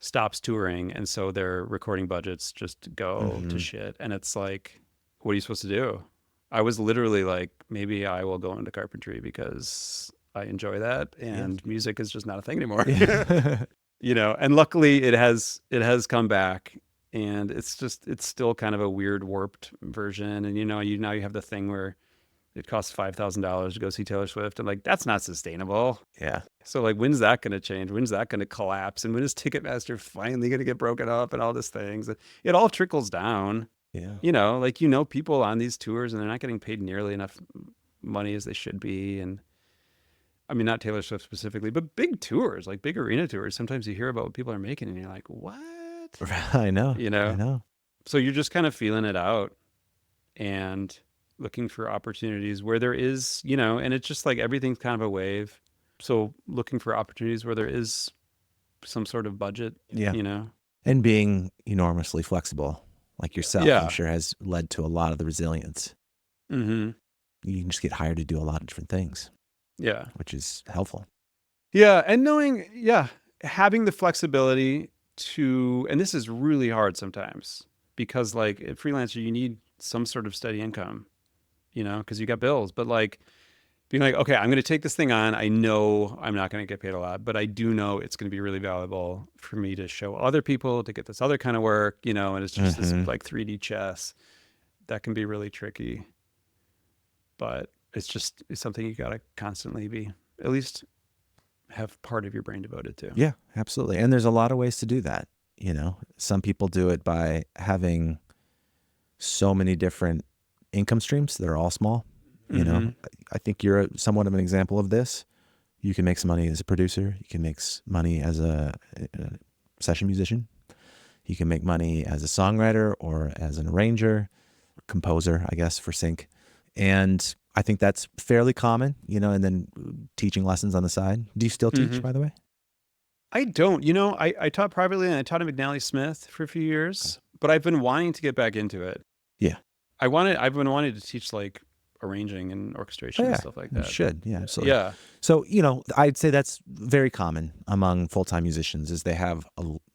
stops touring. And so their recording budgets just go to shit. And it's like, what are you supposed to do? I was literally like, maybe I will go into carpentry because I enjoy that. And music is just not a thing anymore, and luckily it has come back. And it's still kind of a weird warped version. And, now you have the thing where it costs $5,000 to go see Taylor Swift. And like, that's not sustainable. Yeah. So like, when's that going to change? When's that going to collapse? And when is Ticketmaster finally going to get broken up and all these things? It all trickles down. Yeah. Like, people on these tours and they're not getting paid nearly enough money as they should be. And I mean, not Taylor Swift specifically, but big tours, like big arena tours. Sometimes you hear about what people are making and you're like, what? I know. You know? I know. So you're just kind of feeling it out and looking for opportunities where there is, and it's just like everything's kind of a wave. So looking for opportunities where there is some sort of budget, Yeah. you know? And being enormously flexible, like yourself, Yeah. I'm sure has led to a lot of the resilience. Mm-hmm. You can just get hired to do a lot of different things, Yeah. which is helpful. Yeah. And having the flexibility to, and this is really hard sometimes because like a freelancer, you need some sort of steady income, because you got bills, but like being like, okay, I'm going to take this thing on. I know I'm not going to get paid a lot, but I do know it's going to be really valuable for me to show other people to get this other kind of work, and it's just this like 3D chess that can be really tricky, but it's something you got to constantly be, at least have part of your brain devoted to. Yeah, absolutely. And there's a lot of ways to do that. Some people do it by having so many different income streams that are all small. I think you're somewhat of an example of this. You can make some money as a producer. You can make money as a session musician. You can make money as a songwriter or as an arranger, composer, I guess, for sync. And I think that's fairly common, and then teaching lessons on the side. Do you still teach, by the way? I don't. I taught privately and I taught at McNally Smith for a few years, but I've been wanting to get back into it. Yeah. I've been wanting to teach like arranging and orchestration and stuff like that. You should. Yeah, absolutely. Yeah. So, I'd say that's very common among full-time musicians is they have,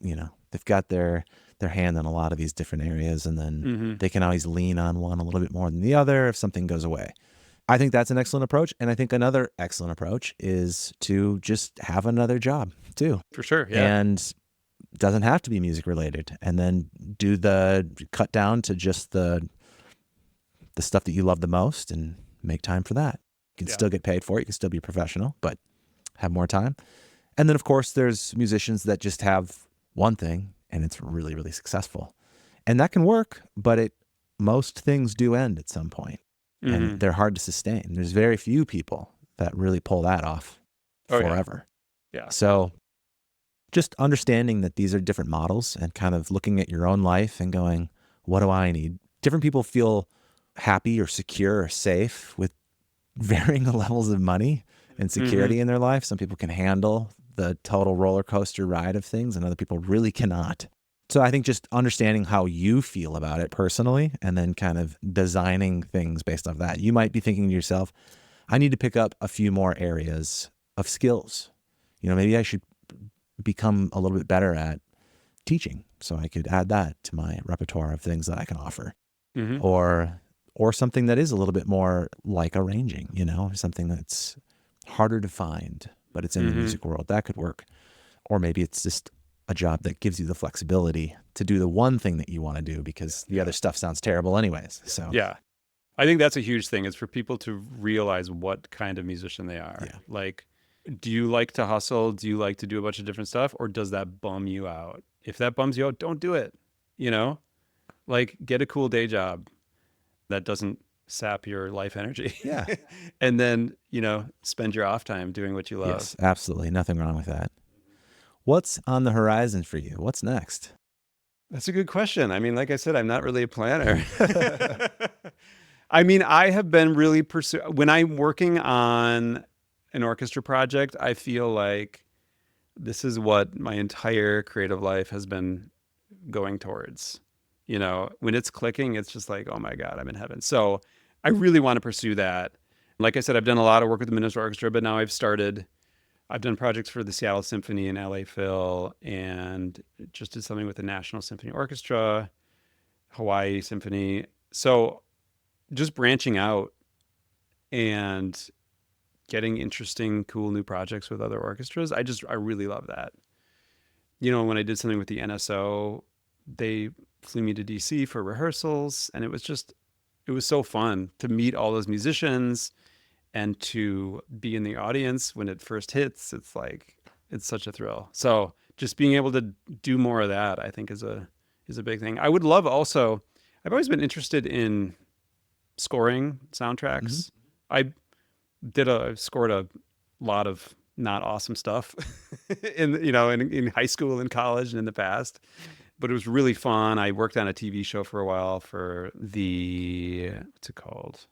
they've got their hand in a lot of these different areas, and then they can always lean on one a little bit more than the other if something goes away. I think that's an excellent approach. And I think another excellent approach is to just have another job too. For sure. Yeah. And doesn't have to be music related, and then cut down to just the stuff that you love the most and make time for that. You can still get paid for it. You can still be a professional, but have more time. And then of course there's musicians that just have one thing and it's really, really successful. And that can work, but most things do end at some point. And they're hard to sustain. There's very few people that really pull that off forever. Yeah. So just understanding that these are different models and kind of looking at your own life and going, what do I need? Different people feel happy or secure or safe with varying levels of money and security in their life. Some people can handle the total roller coaster ride of things, and other people really cannot. So I think just understanding how you feel about it personally and then kind of designing things based off that. You might be thinking to yourself, I need to pick up a few more areas of skills. Maybe I should become a little bit better at teaching so I could add that to my repertoire of things that I can offer. Or something that is a little bit more like arranging, something that's harder to find, but it's in the music world. That could work. Or maybe it's just a job that gives you the flexibility to do the one thing that you want to do because the other stuff sounds terrible anyways. So yeah, I think that's a huge thing. It's for people to realize what kind of musician they are. Yeah. Like, do you like to hustle? Do you like to do a bunch of different stuff? Or does that bum you out? If that bums you out, don't do it. Like get a cool day job that doesn't sap your life energy. Yeah. And then, spend your off time doing what you love. Yes, absolutely. Nothing wrong with that. What's on the horizon for you? What's next? That's a good question. I mean, like I said, I'm not really a planner. I mean, I have been really when I'm working on an orchestra project, I feel like this is what my entire creative life has been going towards. When it's clicking, it's just like, oh my God, I'm in heaven. So I really want to pursue that. Like I said, I've done a lot of work with the Minnesota Orchestra, but now I've done projects for the Seattle Symphony and LA Phil, and just did something with the National Symphony Orchestra, Hawaii Symphony. So just branching out and getting interesting, cool new projects with other orchestras. I really love that. When I did something with the NSO, they flew me to DC for rehearsals, and it was just it was so fun to meet all those musicians and to be in the audience when it first hits. It's like, it's such a thrill. So just being able to do more of that, I think is a big thing. I would love also, I've always been interested in scoring soundtracks. I scored a lot of not awesome stuff in high school and college and in the past, but it was really fun. I worked on a TV show for a while for what's it called?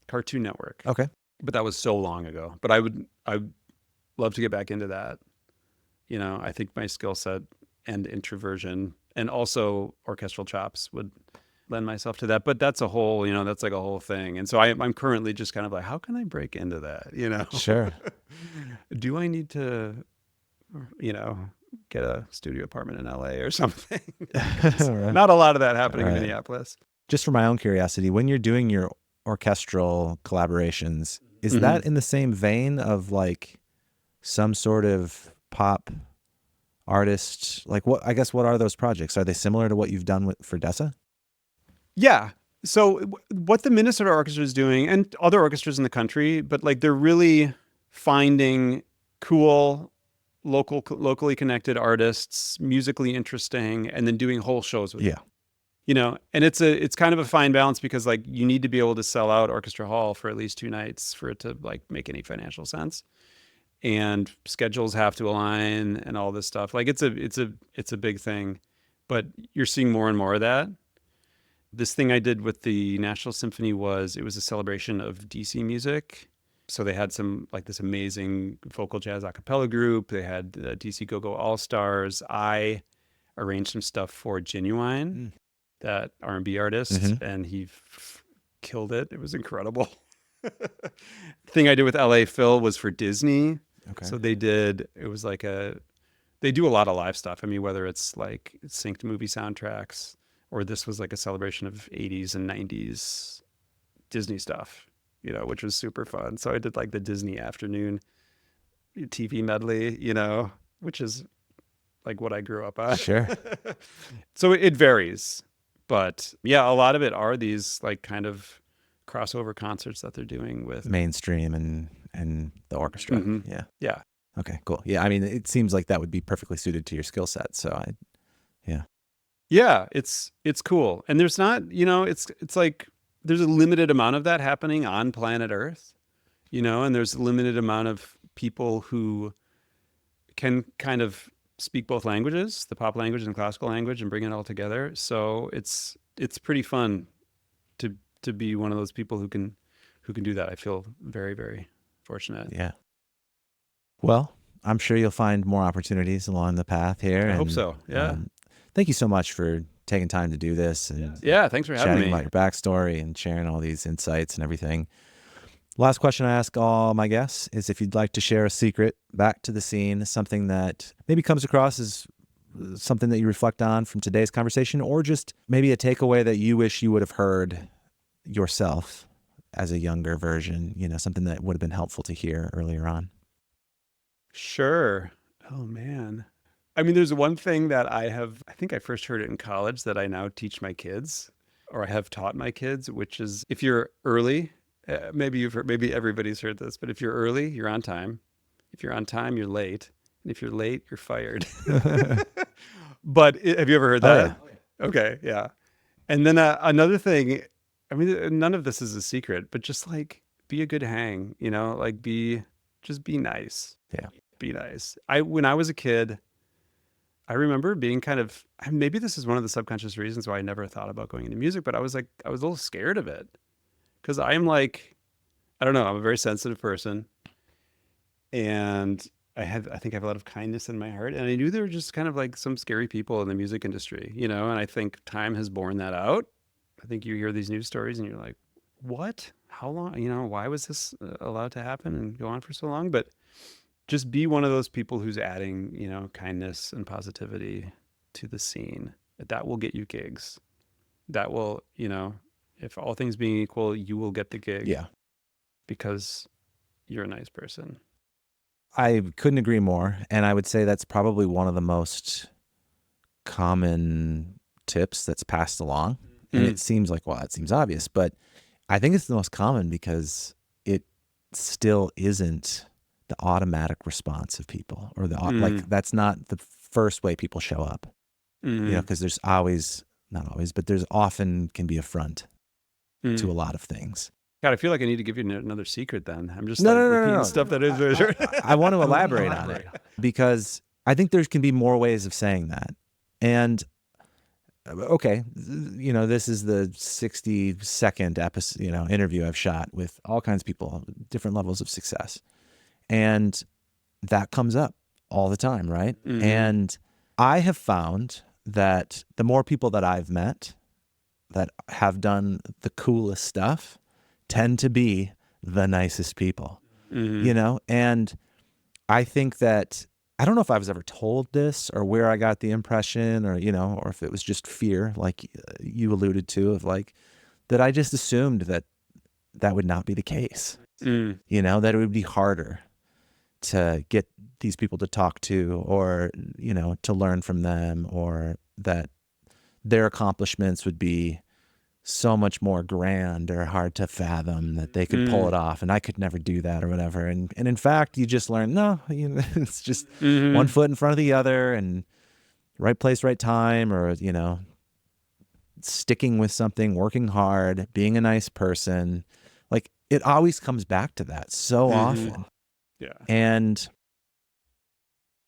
Cartoon Network. Okay. But that was so long ago. But I'd love to get back into that. I think my skill set and introversion and also orchestral chops would lend myself to that. But that's that's like a whole thing. And so I'm currently just kind of like, how can I break into that? Sure. Do I need to, get a studio apartment in LA or something? Right. Not a lot of that happening in Minneapolis. Just for my own curiosity, when you're doing your orchestral collaborations, is that in the same vein of like some sort of pop artist? Like what are those projects? Are they similar to what you've done for Dessa? Yeah. So what the Minnesota Orchestra is doing, and other orchestras in the country, but like they're really finding cool locally connected artists, musically interesting, and then doing whole shows with them. And it's kind of a fine balance because like you need to be able to sell out Orchestra Hall for at least 2 nights for it to like make any financial sense. And schedules have to align and all this stuff. Like it's a big thing, but you're seeing more and more of that. This thing I did with the National Symphony it was a celebration of DC music. So they had this amazing vocal jazz a cappella group. They had DC Go-Go All-Stars. I arranged some stuff for Genuine, that R&B artist, and he killed it. It was incredible. The thing I did with LA Phil was for Disney. Okay. So they do a lot of live stuff. I mean, whether it's like synced movie soundtracks, or this was like a celebration of 80s and 90s Disney stuff, which was super fun. So I did like the Disney afternoon TV medley, which is like what I grew up on. Sure. So it varies. But yeah, a lot of it are these like kind of crossover concerts that they're doing with mainstream and the orchestra. Yeah. Yeah. Okay, cool. Yeah, I mean, it seems like that would be perfectly suited to your skill set. So Yeah, it's cool. And there's not, it's like there's a limited amount of that happening on planet Earth, and there's a limited amount of people who can kind of speak both languages, the pop language and classical language, and bring it all together. So it's pretty fun to be one of those people who can do that. I feel very, very fortunate. Yeah. Well, I'm sure you'll find more opportunities along the path here. I hope so. Yeah. Thank you so much for taking time to do this. And thanks for having me. Chatting about your backstory and sharing all these insights and everything. Last question I ask all my guests is if you'd like to share a secret back to the scene, something that maybe comes across as something that you reflect on from today's conversation, or just maybe a takeaway that you wish you would have heard yourself as a younger version, something that would have been helpful to hear earlier on. Sure. Oh, man. I mean, there's one thing that I think I first heard it in college that I now teach my kids, or I have taught my kids, which is if you're early, maybe everybody's heard this, but if you're early, you're on time. If you're on time, you're late. And if you're late, you're fired. But have you ever heard that? Oh, yeah. Okay. Yeah. And then another thing, I mean, none of this is a secret, but just like be a good hang, just be nice. Yeah. Be nice. When I was a kid, I remember being maybe this is one of the subconscious reasons why I never thought about going into music, but I was a little scared of it. Because I'm like, I don't know, I'm a very sensitive person. And I think I have a lot of kindness in my heart. And I knew there were just kind of like some scary people in the music industry, and I think time has borne that out. I think you hear these news stories and you're like, what? How long? Why was this allowed to happen and go on for so long? But just be one of those people who's adding, kindness and positivity to the scene. That will get you gigs. That will, if all things being equal, you will get the gig. Yeah. Because you're a nice person. I couldn't agree more. And I would say that's probably one of the most common tips that's passed along And it seems like, well, it seems obvious, but I think it's the most common because it still isn't the automatic response of people, or like that's not the first way people show up. Because there's always, not always, but there's often can be a front to a lot of things. God, I feel like I need to give you another secret then. I'm just No. repeating stuff that is. I want to elaborate on it because I think there can be more ways of saying that. And okay, this is the 60-second episode, interview I've shot with all kinds of people, different levels of success. And that comes up all the time, right? And I have found that the more people that I've met that have done the coolest stuff tend to be the nicest people, and I think that, I don't know if I was ever told this or where I got the impression, or, or if it was just fear, like you alluded to, of like, that I just assumed that would not be the case, that it would be harder to get these people to talk to, or, to learn from them, or that their accomplishments would be so much more grand or hard to fathom that they could pull it off, and I could never do that, or whatever. And in fact, you just learn, no, it's just one foot in front of the other, and right place, right time, or, sticking with something, working hard, being a nice person. Like, it always comes back to that so often. Yeah. And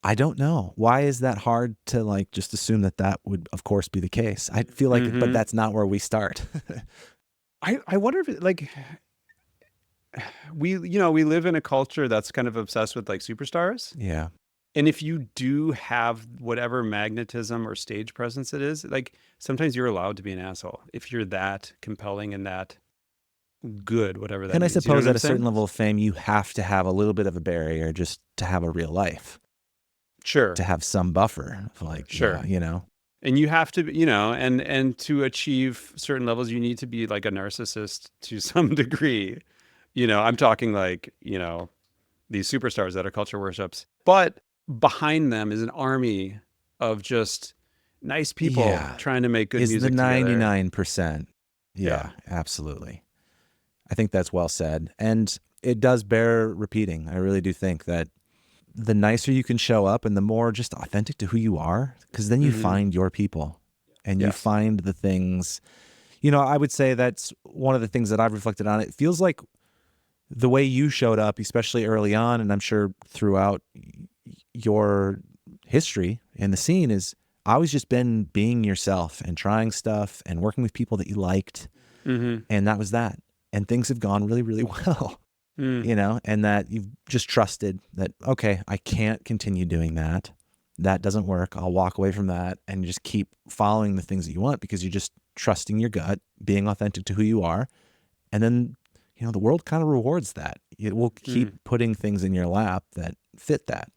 I don't know. Why is that hard to like just assume that would, of course, be the case? I feel like, but that's not where we start. I wonder if we live in a culture that's kind of obsessed with like superstars. Yeah. And if you do have whatever magnetism or stage presence it is, like sometimes you're allowed to be an asshole if you're that compelling and that good, whatever that And means. I suppose at a certain level of fame, you have to have a little bit of a barrier just to have a real life. Sure. To have some buffer, like, sure. And you have to, and to achieve certain levels, you need to be like a narcissist to some degree. I'm talking like, these superstars that are culture worships, but behind them is an army of just nice people trying to make good music together. The 99%. Yeah, absolutely. I think that's well said. And it does bear repeating. I really do think that the nicer you can show up and the more just authentic to who you are, because then you find your people and you find the things, I would say that's one of the things that I've reflected on. It feels like the way you showed up, especially early on, and I'm sure throughout your history in the scene, is always just been being yourself and trying stuff and working with people that you liked. And that was that. And things have gone really, really well. And that you've just trusted that, okay, I can't continue doing that. That doesn't work. I'll walk away from that and just keep following the things that you want, because you're just trusting your gut, being authentic to who you are. And then, the world kind of rewards that. It will keep putting things in your lap that fit that.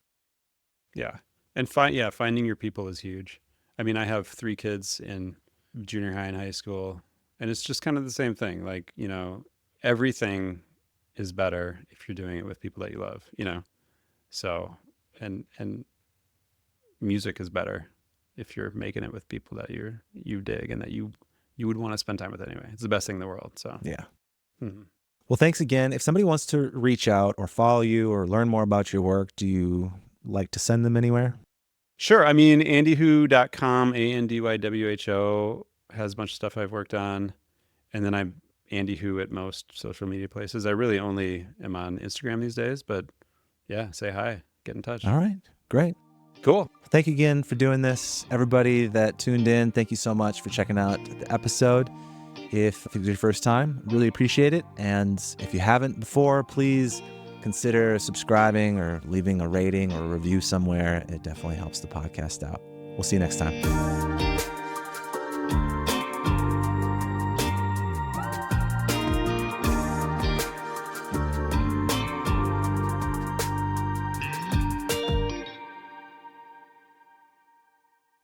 Yeah. And finding your people is huge. I mean, I have 3 kids in junior high and high school, and it's just kind of the same thing. Like, everything is better if you're doing it with people that you love, so, and music is better if you're making it with people that you dig and that you would want to spend time with anyway. It's the best thing in the world. So yeah. Well, thanks again. If somebody wants to reach out or follow you or learn more about your work, do you like to send them anywhere? Sure. I mean, andyhu.com, ANDYWHO, has a bunch of stuff I've worked on. And then I'm Andy Who at most social media places. I really only am on Instagram these days, but yeah, say hi, get in touch. All right, great. Cool. Thank you again for doing this. Everybody that tuned in, thank you so much for checking out the episode. If it's your first time, really appreciate it. And if you haven't before, please consider subscribing or leaving a rating or a review somewhere. It definitely helps the podcast out. We'll see you next time.